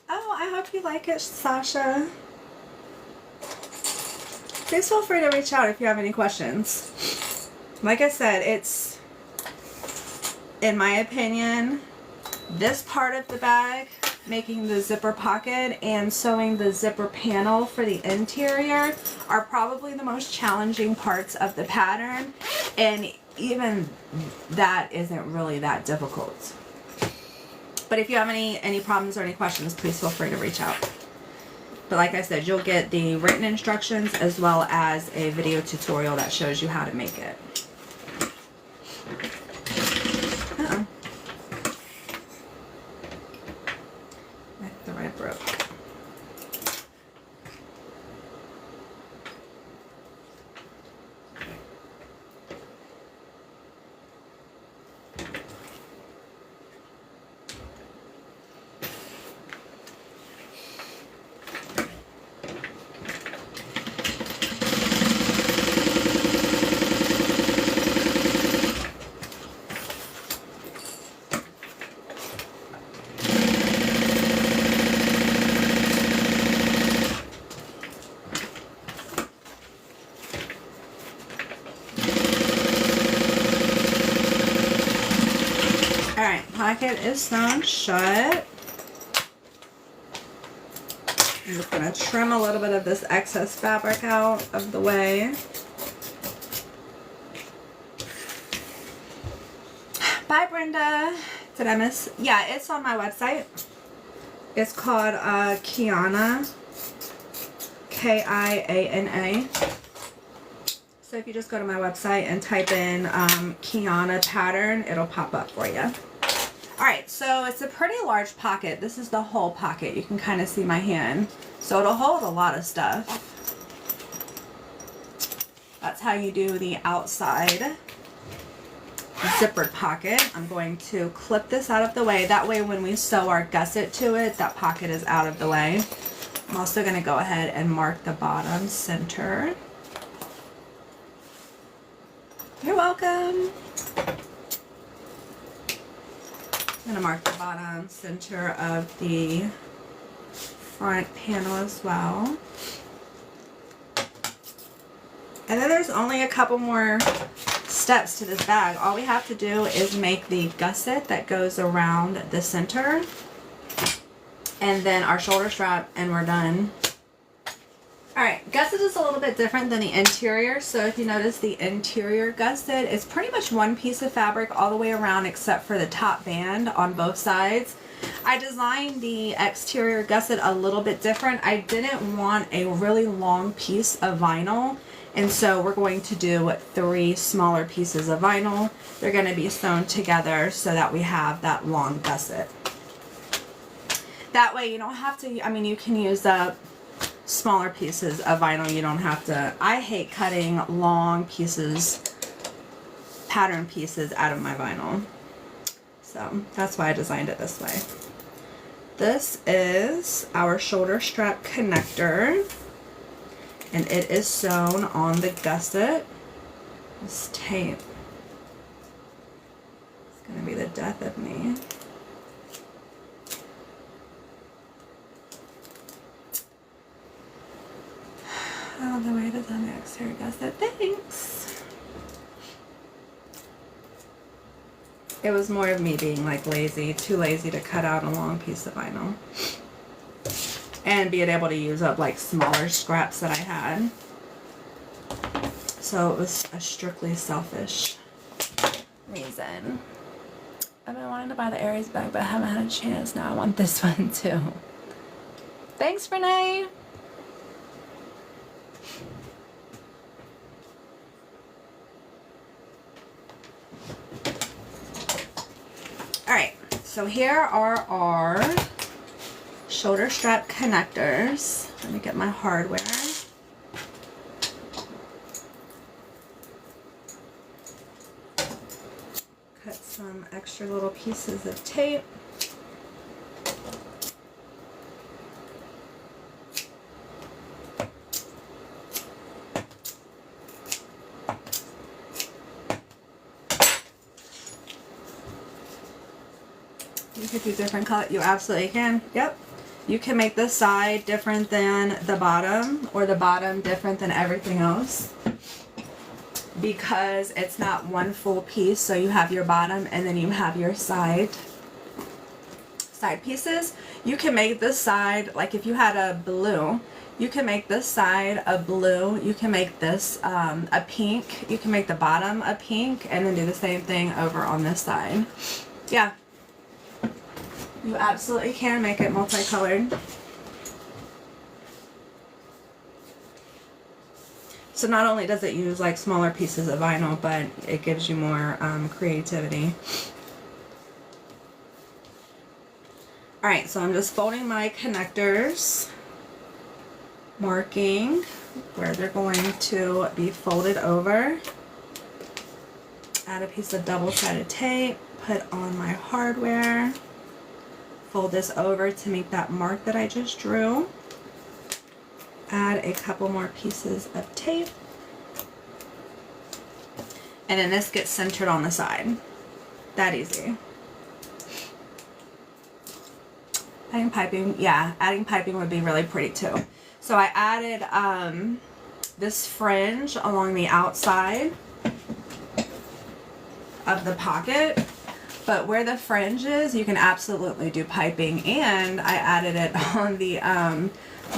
Oh, I hope you like it, Sasha. Please feel free to reach out if you have any questions. Like I said, it's, in my opinion, this part of the bag, making the zipper pocket and sewing the zipper panel for the interior, are probably the most challenging parts of the pattern, and even that isn't really that difficult. But if you have any problems or any questions, please feel free to reach out. But like I said, you'll get the written instructions as well as a video tutorial that shows you how to make it. Uh-oh. My thread broke. Alright, pocket is sewn shut. I'm just going to trim a little bit of this excess fabric out of the way. Bye, Brenda. Did I miss? Yeah, it's on my website. It's called Kiana. Kiana. So if you just go to my website and type in Kiana pattern, it'll pop up for you. Alright, so it's a pretty large pocket. This is the whole pocket. You can kind of see my hand. So it'll hold a lot of stuff. That's how you do the outside zippered pocket. I'm going to clip this out of the way. That way when we sew our gusset to it, that pocket is out of the way. I'm also going to go ahead and mark the bottom center. You're welcome. I'm going to mark the bottom center of the front panel as well. And then there's only a couple more steps to this bag. All we have to do is make the gusset that goes around the center, and then our shoulder strap, and we're done. Alright, gusset is a little bit different than the interior. So if you notice, the interior gusset is pretty much one piece of fabric all the way around except for the top band on both sides. I designed the exterior gusset a little bit different. I didn't want a really long piece of vinyl, and so we're going to do 3 smaller pieces of vinyl. They're going to be sewn together so that we have that long gusset. That way you don't have to, I mean, you can use up smaller pieces of vinyl. You don't have to. I hate cutting long pieces, pattern pieces out of my vinyl. So that's why I designed it this way. This is our shoulder strap connector, and it is sewn on the gusset. This tape is going to be the death of me. Out of the way to the exterior gusset. Thanks. It was more of me being like lazy, too lazy to cut out a long piece of vinyl. And being able to use up like smaller scraps that I had. So it was a strictly selfish reason. I've been wanting to buy the Aries bag, but I haven't had a chance. Now I want this one too. Thanks, Renee. Alright, so here are our shoulder strap connectors. Let me get my hardware. Cut some extra little pieces of tape. You could do different color. You absolutely can. Yep. You can make this side different than the bottom, or the bottom different than everything else, because it's not one full piece. So you have your bottom and then you have your side pieces. You can make this side, like if you had a blue, you can make this side a blue. You can make this a pink. You can make the bottom a pink, and then do the same thing over on this side. Yeah. You absolutely can make it multicolored. So not only does it use like smaller pieces of vinyl, but it gives you more creativity. Alright, so I'm just folding my connectors, marking where they're going to be folded over. Add a piece of double-sided tape, put on my hardware. Fold this over to make that mark that I just drew. Add a couple more pieces of tape. And then this gets centered on the side. That easy. Adding piping, yeah, adding piping would be really pretty too. So I added this fringe along the outside of the pocket. But where the fringe is, you can absolutely do piping, and I added it on the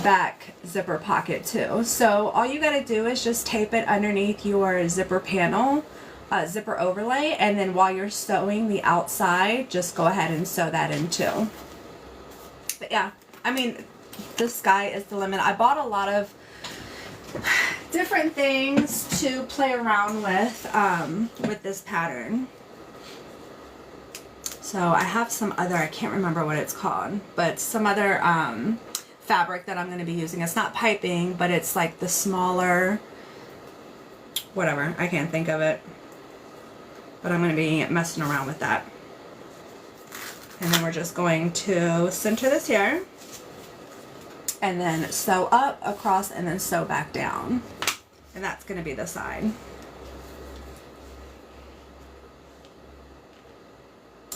back zipper pocket too. So all you gotta do is just tape it underneath your zipper panel, zipper overlay, and then while you're sewing the outside, just go ahead and sew that in too. But yeah, I mean, the sky is the limit. I bought a lot of different things to play around with this pattern. So I have some other, I can't remember what it's called, but some other fabric that I'm going to be using. It's not piping, but it's like the smaller, whatever, I can't think of it. But I'm going to be messing around with that. And then we're just going to center this here, and then sew up, across, and then sew back down. And that's going to be the side.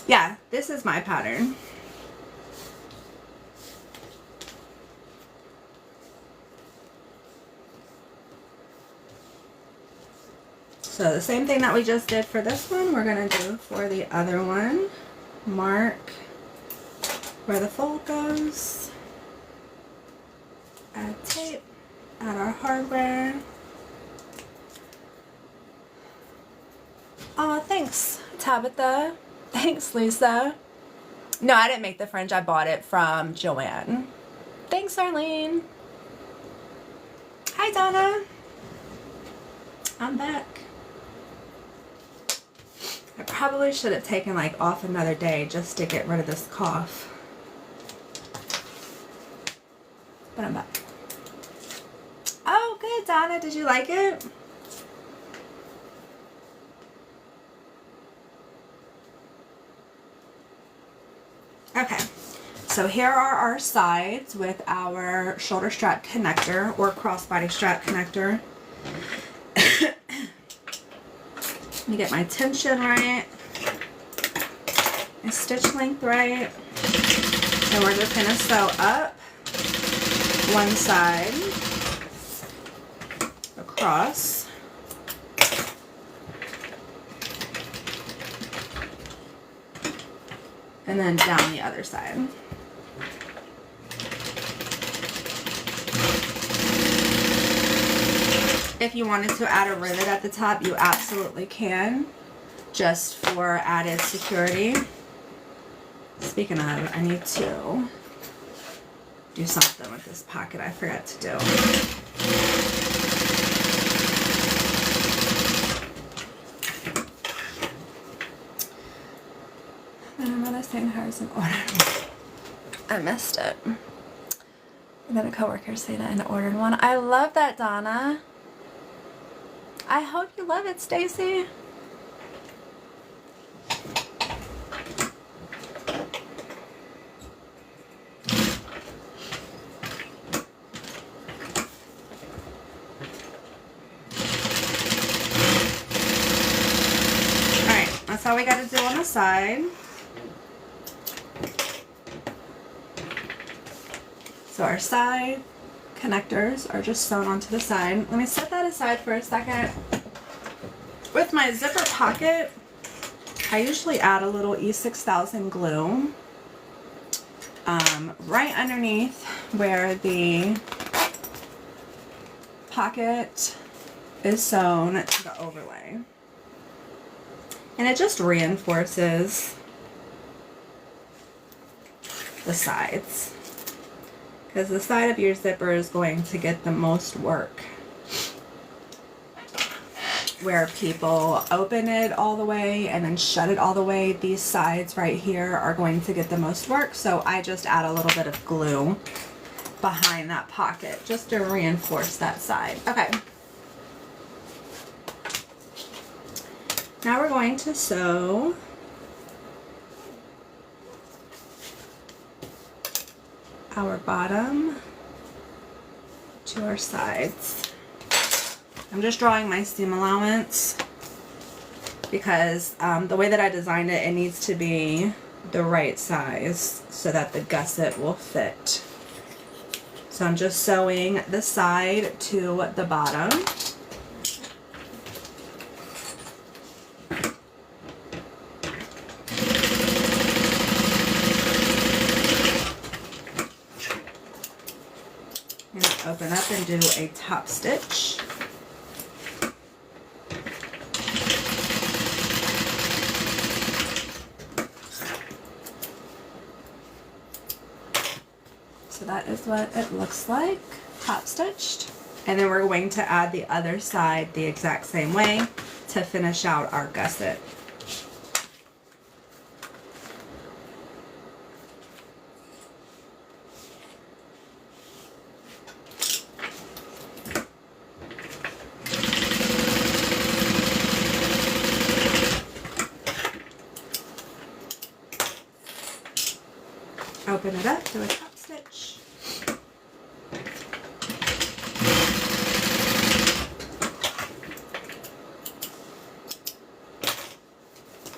Yeah, this is my pattern. So the same thing that we just did for this one, we're going to do for the other one. Mark where the fold goes. Add tape. Add our hardware. Oh, thanks, Tabitha. Thanks, Lisa. No, I didn't make the fringe. I bought it from Joanne. Thanks, Arlene. Hi, Donna. I'm back. I probably should have taken like off another day just to get rid of this cough. But I'm back. Oh, good, Donna. Did you like it? Okay. So here are our sides with our shoulder strap connector or crossbody strap connector. Let me get my tension right, my stitch length right, and we're just going to sew up one side across, and then down the other side. If you wanted to add a rivet at the top, you absolutely can, just for added security. Speaking of, I need to do something with this pocket I forgot to do. Then I'm not saying hers in order. I missed it. And then a coworker said I ordered one. I love that, Donna. I hope you love it, Stacy. Alright, that's all we got to do on the side. So our side connectors are just sewn onto the side. Let me set that aside for a second. With my zipper pocket, I usually add a little E6000 glue right underneath where the pocket is sewn to the overlay. And it just reinforces the sides, because the side of your zipper is going to get the most work. Where people open it all the way and then shut it all the way, these sides right here are going to get the most work. So I just add a little bit of glue behind that pocket just to reinforce that side. Okay. Now we're going to sew our bottom to our sides. I'm just drawing my seam allowance because the way that I designed it, it needs to be the right size so that the gusset will fit. So I'm just sewing the side to the bottom. I'm going to open up and do a top stitch. So that is what it looks like, top stitched. And then we're going to add the other side the exact same way to finish out our gusset. Open it up, do a top stitch.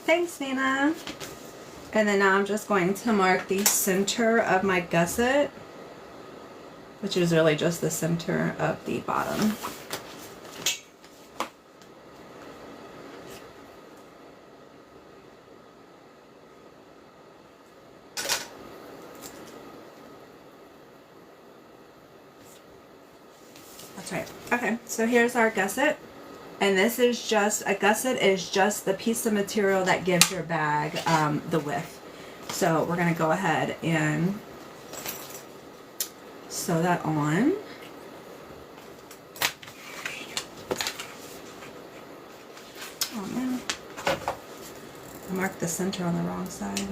Thanks, Nina. And then now I'm just going to mark the center of my gusset, which is really just the center of the bottom. That's right. Okay, so here's our gusset. And this is just, a gusset is just the piece of material that gives your bag the width. So we're going to go ahead and sew that on. Oh man, I marked the center on the wrong side.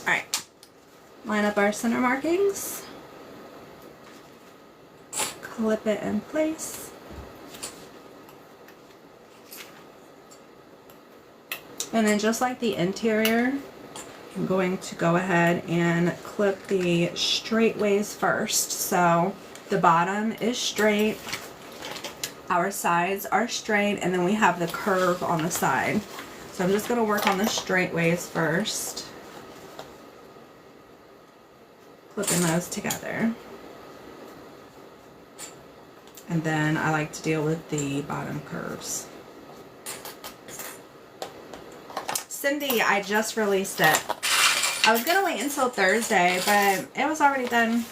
Alright, line up our center markings, clip it in place. And then just like the interior, I'm going to go ahead and clip the straight ways first. So the bottom is straight, our sides are straight, and then we have the curve on the side. So I'm just going to work on the straight ways first, clipping those together. And then I like to deal with the bottom curves. Cindy, I just released it. I was gonna wait until Thursday, but it was already done.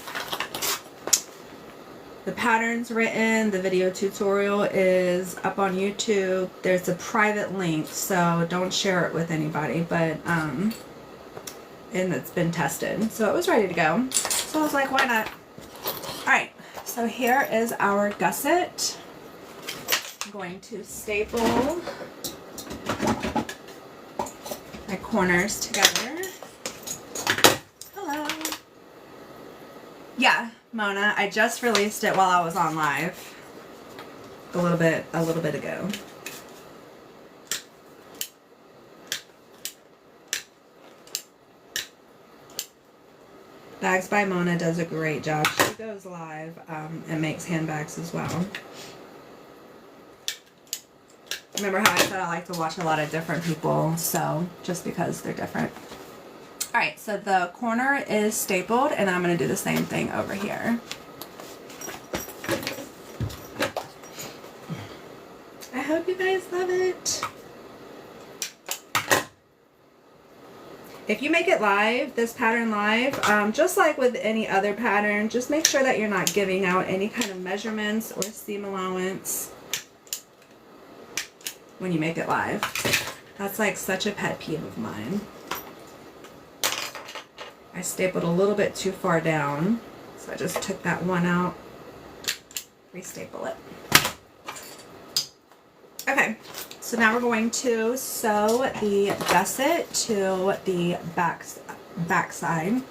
The pattern's written, the video tutorial is up on YouTube. There's a private link, so don't share it with anybody, but and it's been tested. So it was ready to go. So I was like, why not? Alright, so here is our gusset. I'm going to staple my corners together. Hello. Yeah, Mona, I just released it while I was on live a little bit ago. Bags by Mona does a great job. She goes live and makes handbags as well. Remember how I said I like to watch a lot of different people, so just because they're different. Alright, so the corner is stapled, and I'm going to do the same thing over here. I hope you guys love it. If you make it live, this pattern live, just like with any other pattern, just make sure that you're not giving out any kind of measurements or seam allowance when you make it live. That's like such a pet peeve of mine. I stapled a little bit too far down, so I just took that one out, restaple it. Okay, so now we're going to sew the gusset to the back side.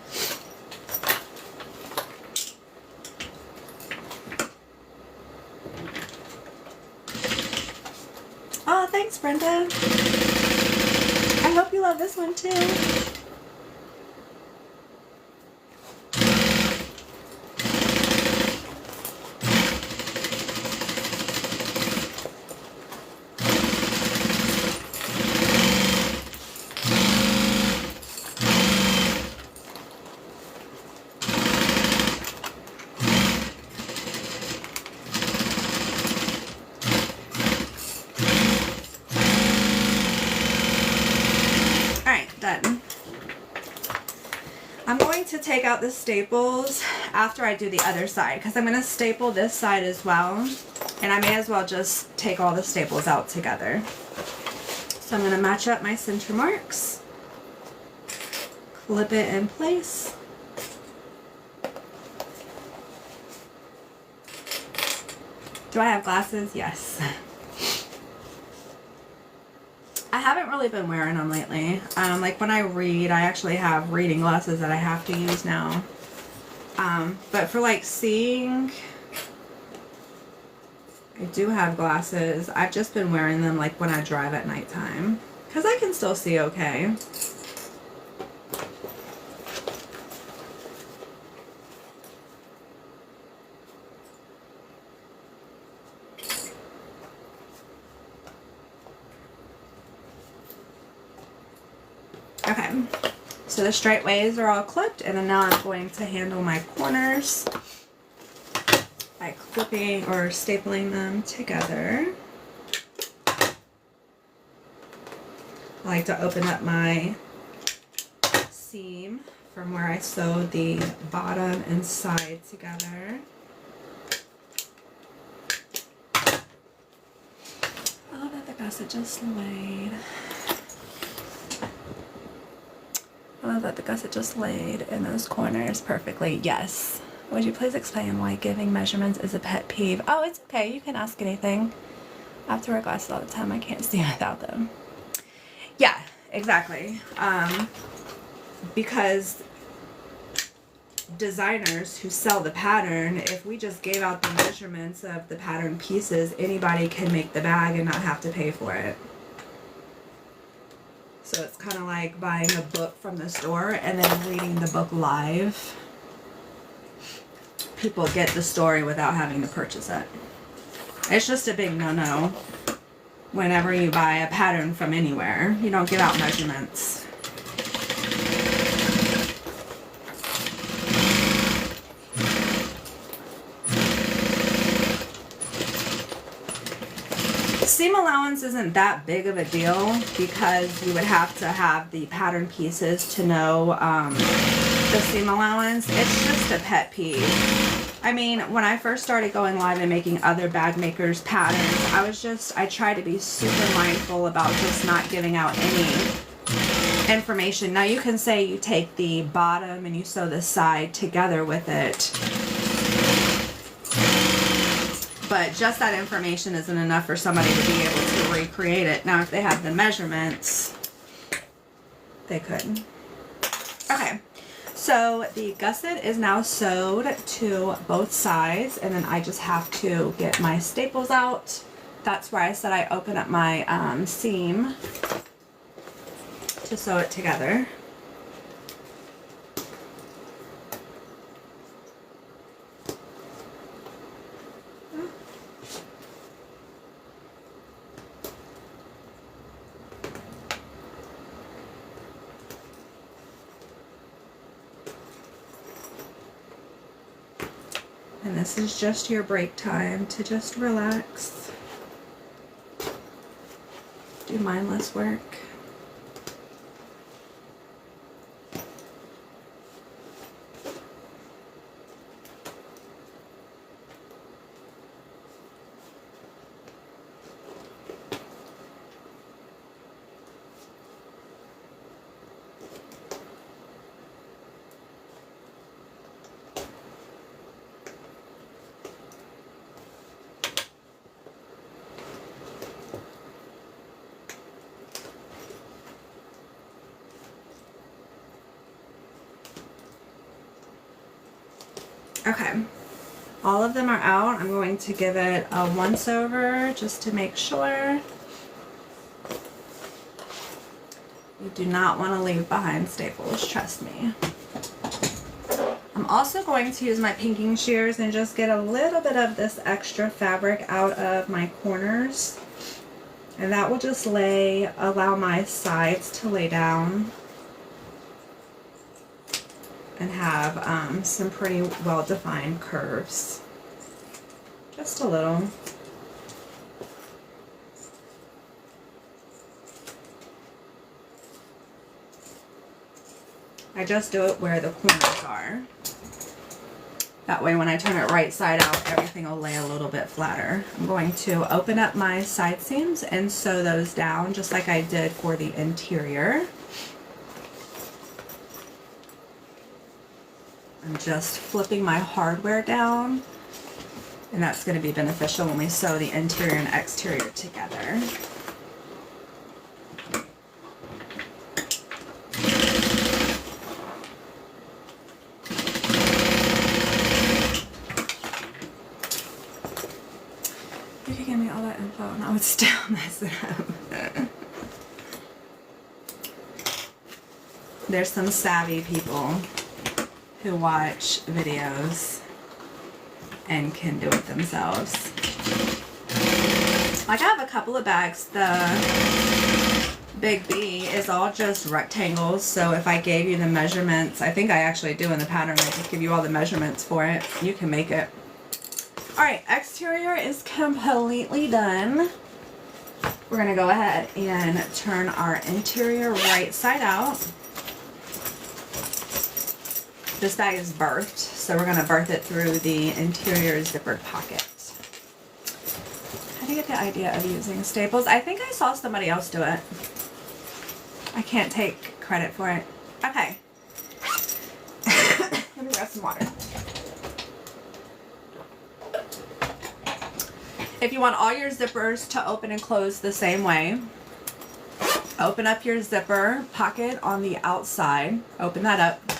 Oh, thanks, Brenda. I hope you love this one too. Done. I'm going to take out the staples after I do the other side, because I'm going to staple this side as well, and I may as well just take all the staples out together. So I'm going to match up my center marks, clip it in place. Do I have glasses? Yes. I haven't really been wearing them lately. Like when I read, I actually have reading glasses that I have to use now. But for like seeing, I do have glasses. I've just been wearing them like when I drive at nighttime, because I can still see okay. Okay, so the straight ways are all clipped, and then now I'm going to handle my corners by clipping or stapling them together. I like to open up my seam from where I sewed the bottom and side together. Oh, I love the gusset just laid. I love that the gusset just laid in those corners perfectly. Yes. Would you please explain why giving measurements is a pet peeve? Oh, it's okay. You can ask anything. I have to wear glasses all the time. I can't see without them. Yeah, exactly. Because designers who sell the pattern, if we just gave out the measurements of the pattern pieces, anybody can make the bag and not have to pay for it. So it's kind of like buying a book from the store and then reading the book live. People get the story without having to purchase it. It's just a big no-no whenever you buy a pattern from anywhere. You don't give out measurements. Seam allowance isn't that big of a deal because you would have to have the pattern pieces to know the seam allowance. It's just a pet peeve. I mean, when I first started going live and making other bag makers patterns, I try to be super mindful about just not giving out any information. Now you can say you take the bottom and you sew the side together with it, but just that information isn't enough for somebody to be able to recreate it. Now, if they have the measurements, they could. Okay, so the gusset is now sewed to both sides, and then I just have to get my staples out. That's where I said I open up my seam to sew it together. And this is just your break time to just relax, do mindless work. Okay, all of them are out. I'm going to give it a once over just to make sure. You do not want to leave behind staples, trust me. I'm also going to use my pinking shears and just get a little bit of this extra fabric out of my corners. And that will just allow my sides to lay down and have some pretty well-defined curves. Just a little. I just do it where the corners are. That way when I turn it right side out, everything will lay a little bit flatter. I'm going to open up my side seams and sew those down just like I did for the interior. I'm just flipping my hardware down, and that's going to be beneficial when we sew the interior and exterior together. You could give me all that info and I would still mess it up. There's some savvy people who watch videos and can do it themselves. Like I have a couple of bags. The Big B is all just rectangles, so if I gave you the measurements, I think I actually do in the pattern, I just give you all the measurements for it. You can make it. Alright, exterior is completely done. We're going to go ahead and turn our interior right side out. This bag is birthed, so we're going to birth it through the interior zippered pocket. How to get the idea of using staples. I think I saw somebody else do it. I can't take credit for it. Okay. Let me grab some water. If you want all your zippers to open and close the same way, open up your zipper pocket on the outside. Open that up.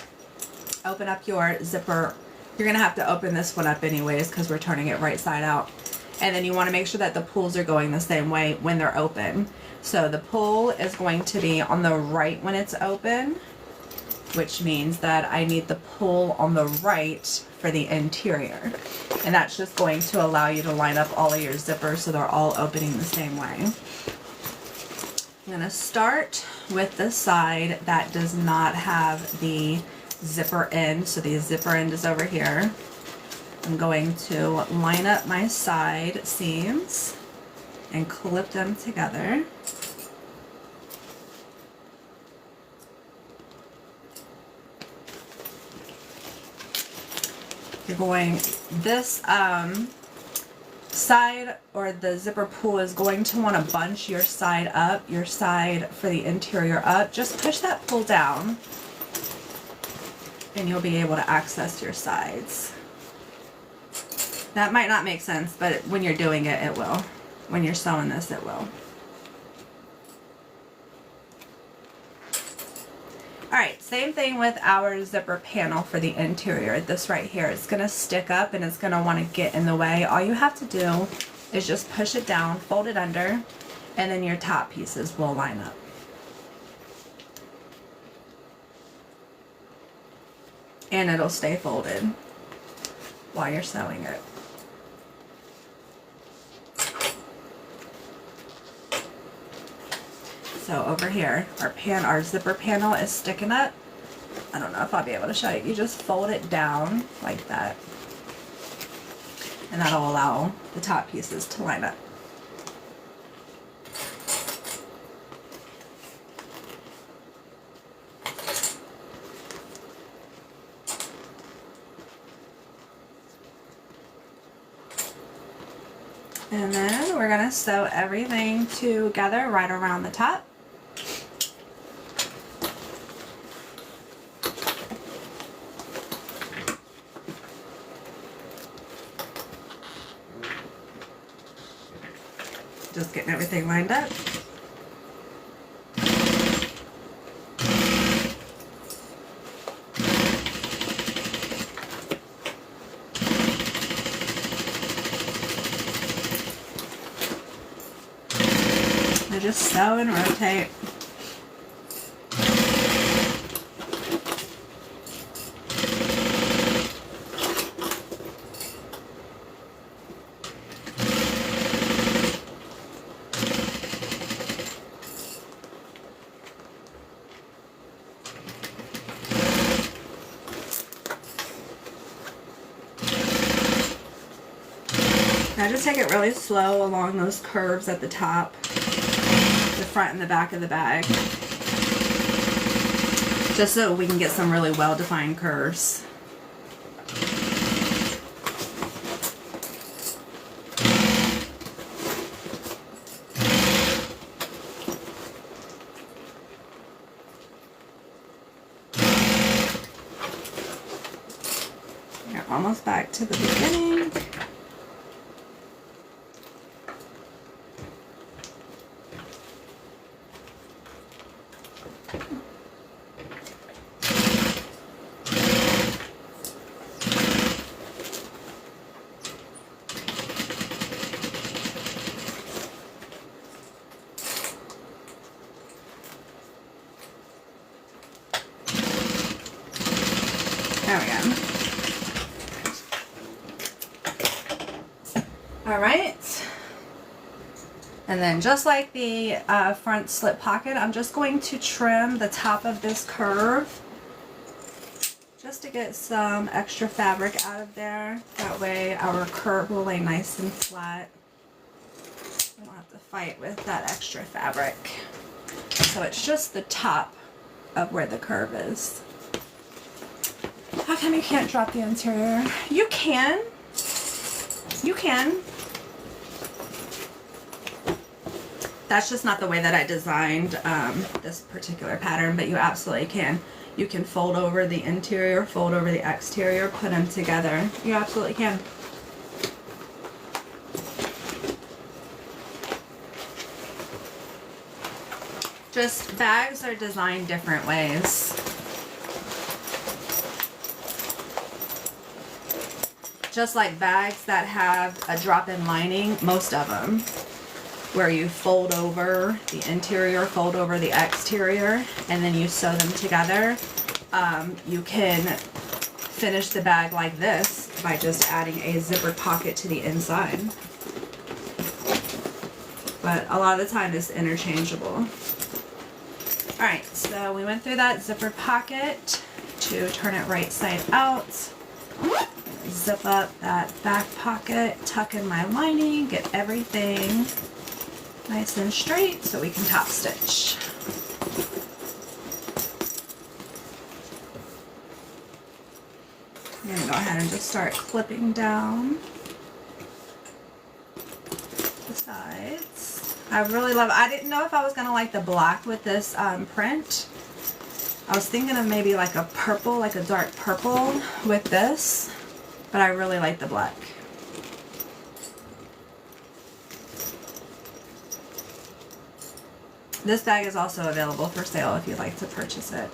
Open up your zipper. You're going to have to open this one up anyways because we're turning it right side out. And then you want to make sure that the pulls are going the same way when they're open. So the pull is going to be on the right when it's open, which means that I need the pull on the right for the interior. And that's just going to allow you to line up all of your zippers so they're all opening the same way. I'm going to start with the side that does not have the zipper end. So the zipper end is over here. I'm going to line up my side seams and clip them together. You're going, this side or the zipper pull is going to want to bunch your side up, your side for the interior up. Just push that pull down and you'll be able to access your sides. That might not make sense, but when you're doing it, it will. When you're sewing this, it will. Alright, same thing with our zipper panel for the interior. This right here, it's going to stick up and it's going to want to get in the way. All you have to do is just push it down, fold it under, and then your top pieces will line up. And it'll stay folded while you're sewing it. So over here, our zipper panel is sticking up. I don't know if I'll be able to show you. You just fold it down like that. And that'll allow the top pieces to line up. And then we're going to sew everything together right around the top. Just getting everything lined up. Now just sew and rotate. Now just take it really slow along those curves at the top, the front and the back of the bag, just so we can get some really well-defined curves. You're almost back to the beginning. There we go. All right. And then just like the front slip pocket, I'm just going to trim the top of this curve just to get some extra fabric out of there. That way our curve will lay nice and flat. We don't have to fight with that extra fabric. So it's just the top of where the curve is. How come you can't drop the interior? You can. You can. That's just not the way that I designed this particular pattern, but you absolutely can. You can fold over the interior, fold over the exterior, put them together. You absolutely can. Just bags are designed different ways. Just like bags that have a drop-in lining, most of them, where you fold over the interior, fold over the exterior, and then you sew them together. You can finish the bag like this by just adding a zippered pocket to the inside. But a lot of the time it's interchangeable. Alright, so we went through that zippered pocket to turn it right side out. Zip up that back pocket, tuck in my lining, get everything nice and straight so we can top stitch. I'm going to go ahead and just start clipping down the sides. I really love it. I didn't know if I was going to like the black with this print. I was thinking of maybe like a purple, like a dark purple with this, but I really like the black. This bag is also available for sale if you'd like to purchase it.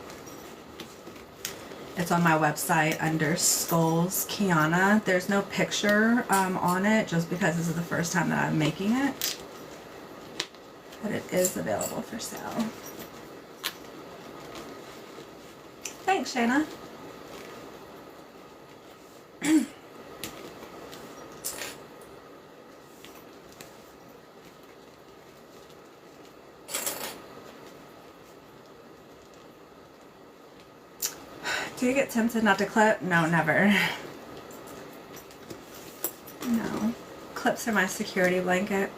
It's on my website under Skulls Kiana. There's no picture on it just because this is the first time that I'm making it. But it is available for sale. Thanks, Shayna. Do you get tempted not to clip? No, never. No. Clips are my security blanket.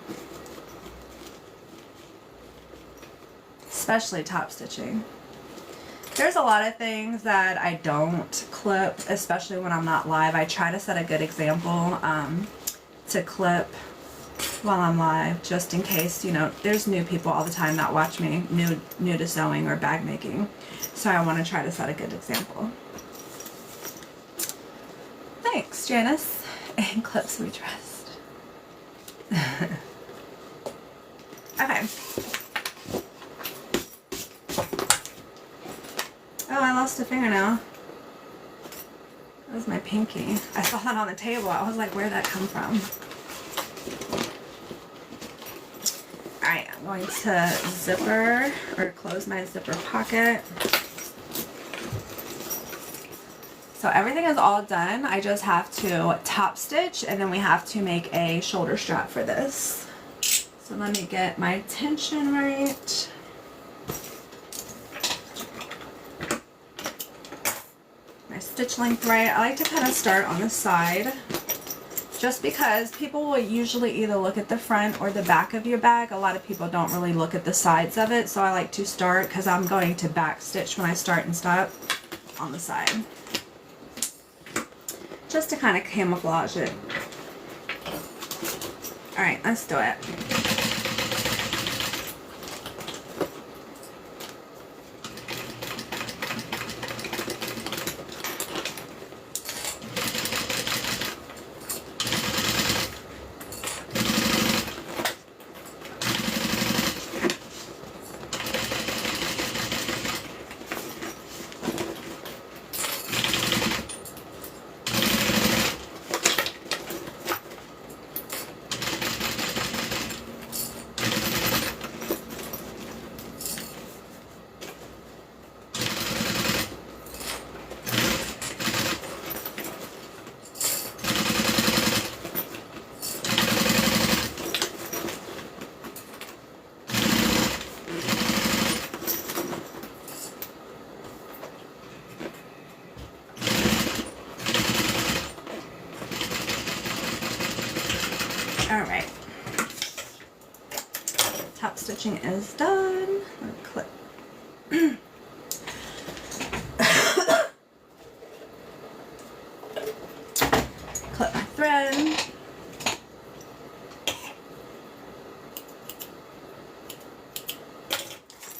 Especially top stitching. There's a lot of things that I don't clip, especially when I'm not live. I try to set a good example to clip while I'm live, just in case, you know, there's new people all the time that watch me, new to sewing or bag making. So I want to try to set a good example. Thanks, Janice. And clips we trust. Okay. Oh, I lost a fingernail. That was my pinky. I saw that on the table. I was like, where'd that come from? Alright, I'm going to zipper or close my zipper pocket. So everything is all done. I just have to top stitch and then we have to make a shoulder strap for this. So let me get my tension right. My stitch length right. I like to kind of start on the side just because people will usually either look at the front or the back of your bag. A lot of people don't really look at the sides of it, so I like to start, because I'm going to back stitch when I start and stop, on the side. Just to kind of camouflage it. Alright, let's do it.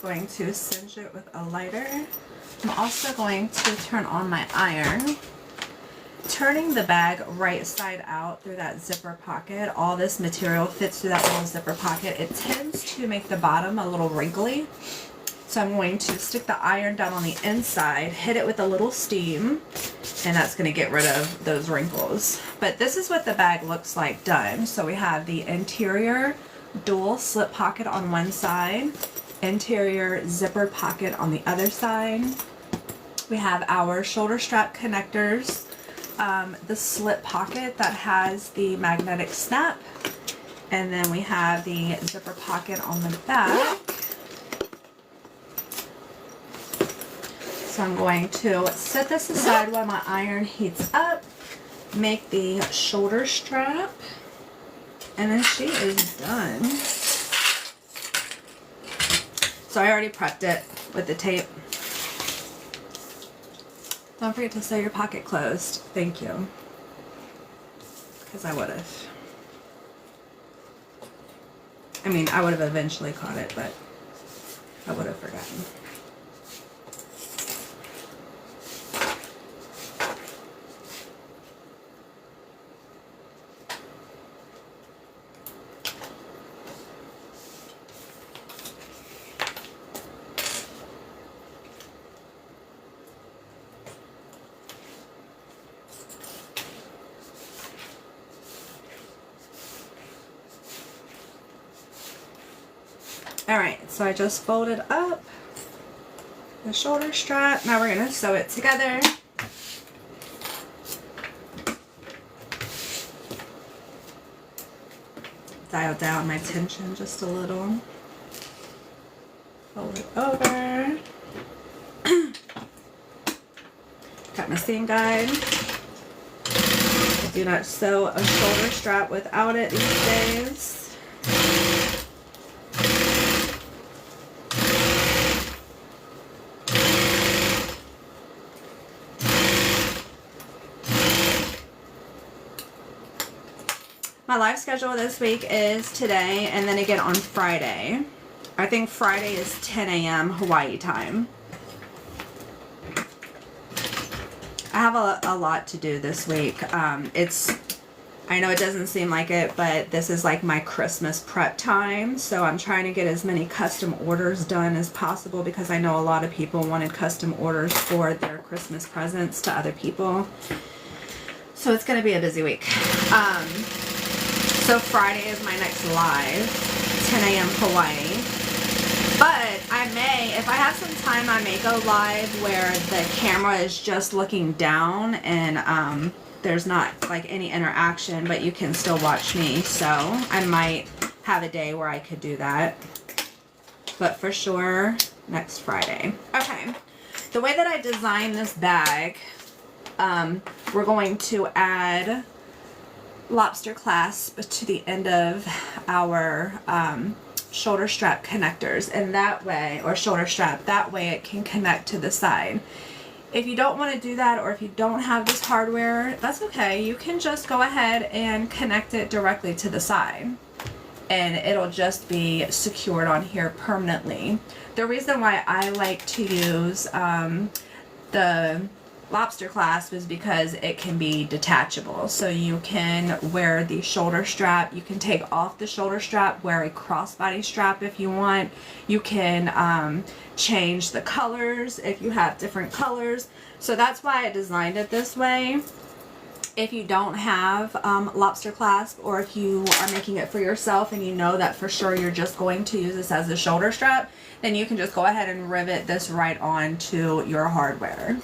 Going to cinch it with a lighter. I'm also going to turn on my iron. Turning the bag right side out through that zipper pocket, all this material fits through that little zipper pocket. It tends to make the bottom a little wrinkly. So I'm going to stick the iron down on the inside, hit it with a little steam, and that's going to get rid of those wrinkles. But this is what the bag looks like done. So we have the interior dual slip pocket on one side, interior zippered pocket on the other side. We have our shoulder strap connectors, the slip pocket that has the magnetic snap, and then we have the zipper pocket on the back. So I'm going to set this aside while my iron heats up, make the shoulder strap, and then she is done. So I already prepped it with the tape. Don't forget to sew your pocket closed. Thank you. Because I would have. I mean, I would have eventually caught it, but I would have forgotten. Alright, so I just folded up the shoulder strap. Now we're going to sew it together. Dial down my tension just a little. Fold it over. Got my seam guide. I do not sew a shoulder strap without it these days. My live schedule this week is today and then again on Friday. I think Friday is 10 a.m. Hawaii time. I have a lot to do this week. I know it doesn't seem like it, but this is like my Christmas prep time. So I'm trying to get as many custom orders done as possible because I know a lot of people wanted custom orders for their Christmas presents to other people. So it's going to be a busy week. So Friday is my next live, 10 a.m. Hawaii. But I may, if I have some time, I may go live where the camera is just looking down and there's not like any interaction, but you can still watch me. So I might have a day where I could do that. But for sure, next Friday. Okay, the way that I designed this bag, we're going to add lobster clasp to the end of our shoulder strap connectors, and that way, or shoulder strap, that way it can connect to the side. If you don't want to do that, or if you don't have this hardware, that's okay. You can just go ahead and connect it directly to the side and it'll just be secured on here permanently. The reason why I like to use the lobster clasp is because it can be detachable. So you can wear the shoulder strap, you can take off the shoulder strap, wear a crossbody strap if you want. You can change the colors if you have different colors. So that's why I designed it this way. If you don't have lobster clasp, or if you are making it for yourself and you know that for sure you're just going to use this as a shoulder strap, then you can just go ahead and rivet this right onto your hardware.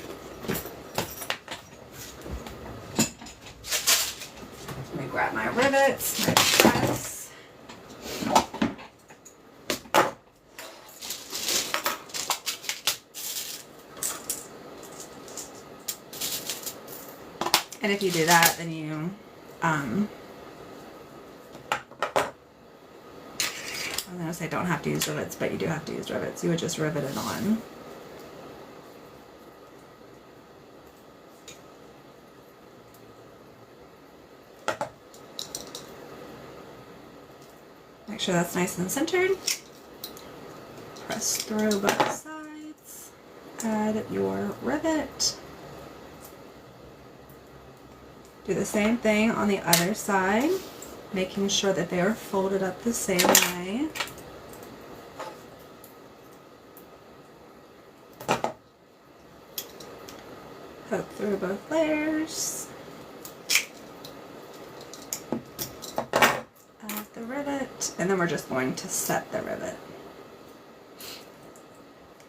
Let me grab my rivets, my press. And if you do that, then you, I was going to say don't have to use rivets, but you do have to use rivets. You would just rivet it on. Make sure that's nice and centered. press through both sides. Add your rivet. Do the same thing on the other side, making sure that they are folded up the same way. Poke through both layers. Add the rivet, and then we're just going to set the rivet.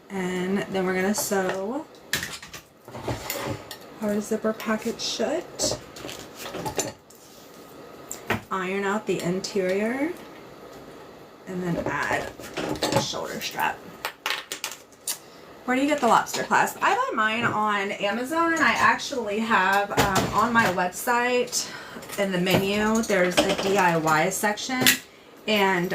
And then we're going to sew our zipper pocket shut. Iron out the interior, and then add the shoulder strap. Where do you get the lobster clasp? I buy mine on Amazon. I actually have on my website in the menu, there's a DIY section, and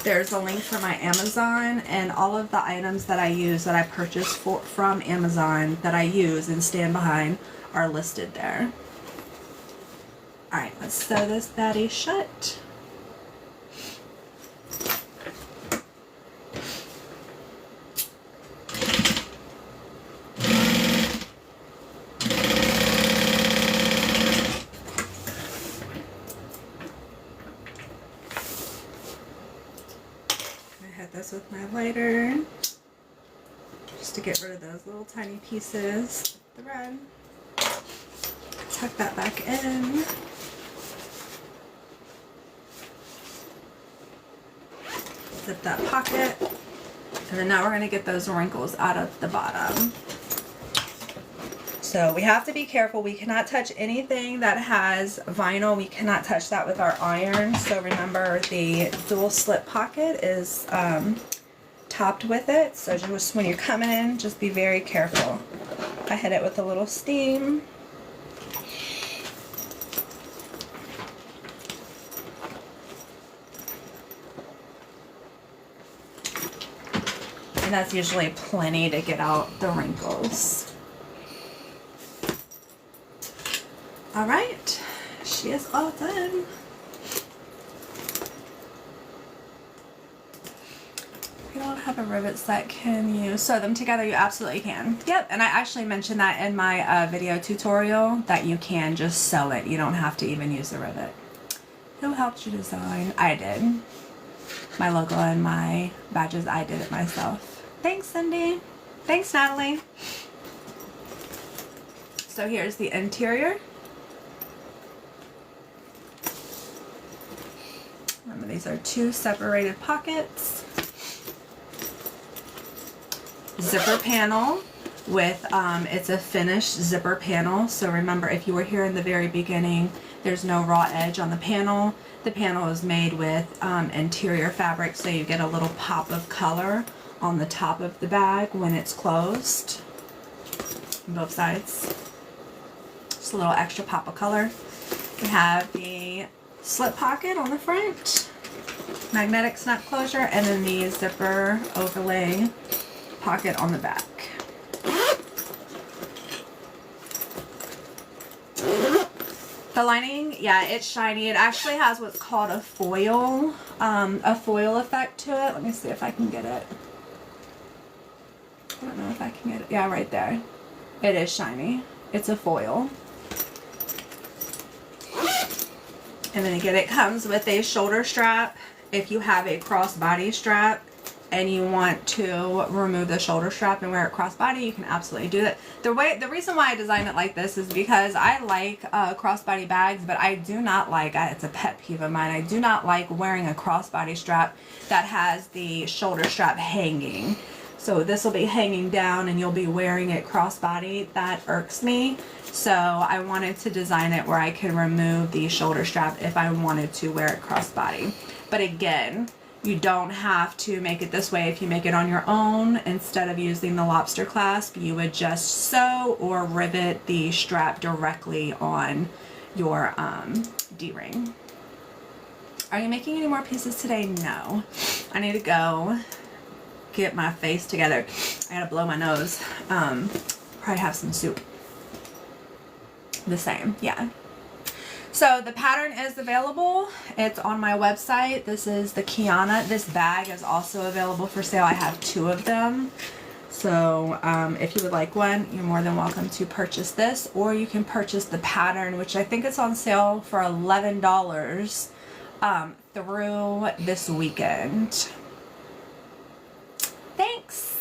there's a link for my Amazon, and all of the items that I use that I purchase from Amazon that I use and stand behind are listed there. Alright, let's sew this baddie shut. This with my lighter just to get rid of those little tiny pieces of thread. Tuck that back in. Zip that pocket, and then now we're going to get those wrinkles out of the bottom. So we have to be careful. We cannot touch anything that has vinyl. We cannot touch that with our iron. So remember, the dual slip pocket is topped with it. So just when you're coming in, just be very careful. I hit it with a little steam. And that's usually plenty to get out the wrinkles. All right, she is all done. If you don't have a rivet set, can you sew them together? You absolutely can. Yep, and I actually mentioned that in my video tutorial that you can just sew it. You don't have to even use a rivet. Who helped you design? I did. My logo and my badges, I did it myself. Thanks, Cindy. Thanks, Natalie. So here's the interior. Remember, these are two separated pockets. Zipper panel with, it's a finished zipper panel. So remember, if you were here in the very beginning, there's no raw edge on the panel. The panel is made with interior fabric, so you get a little pop of color on the top of the bag when it's closed on both sides. Just a little extra pop of color. We have the slip pocket on the front, magnetic snap closure, and then the zipper overlay pocket on the back. The lining, yeah, it's shiny. It actually has what's called a foil effect to it. Let me see if I can get it. I don't know if I can get it. Yeah, right there. It is shiny. It's a foil. And then again, it comes with a shoulder strap. If you have a crossbody strap and you want to remove the shoulder strap and wear it crossbody, you can absolutely do that. The reason why I designed it like this is because I like crossbody bags, but I do not like, it's a pet peeve of mine, I do not like wearing a crossbody strap that has the shoulder strap hanging. So this will be hanging down and you'll be wearing it crossbody. That irks me. So I wanted to design it where I can remove the shoulder strap if I wanted to wear it crossbody. But again, you don't have to make it this way. If you make it on your own, instead of using the lobster clasp, you would just sew or rivet the strap directly on your D-ring. Are you making any more pieces today? No. I need to go get my face together. I gotta blow my nose. Probably have some soup. The same, yeah. So the pattern is available. It's on my website. This is the Kiana. This bag is also available for sale. I have 2 of them. So if you would like one, you're more than welcome to purchase this, or you can purchase the pattern, which I think it's on sale for $11 through this weekend. Thanks.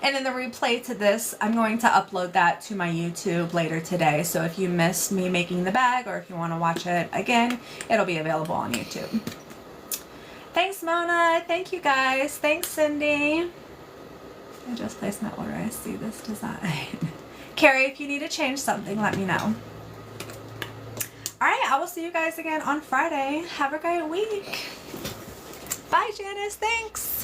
And in the replay to this, I'm going to upload that to my YouTube later today. So if you missed me making the bag, or if you want to watch it again, it'll be available on YouTube. Thanks, Mona. Thank you, guys. Thanks, Cindy. I just placed my order. I see this design. Carrie, if you need to change something, let me know. Alright, I will see you guys again on Friday. Have a great week. Bye, Janice. Thanks.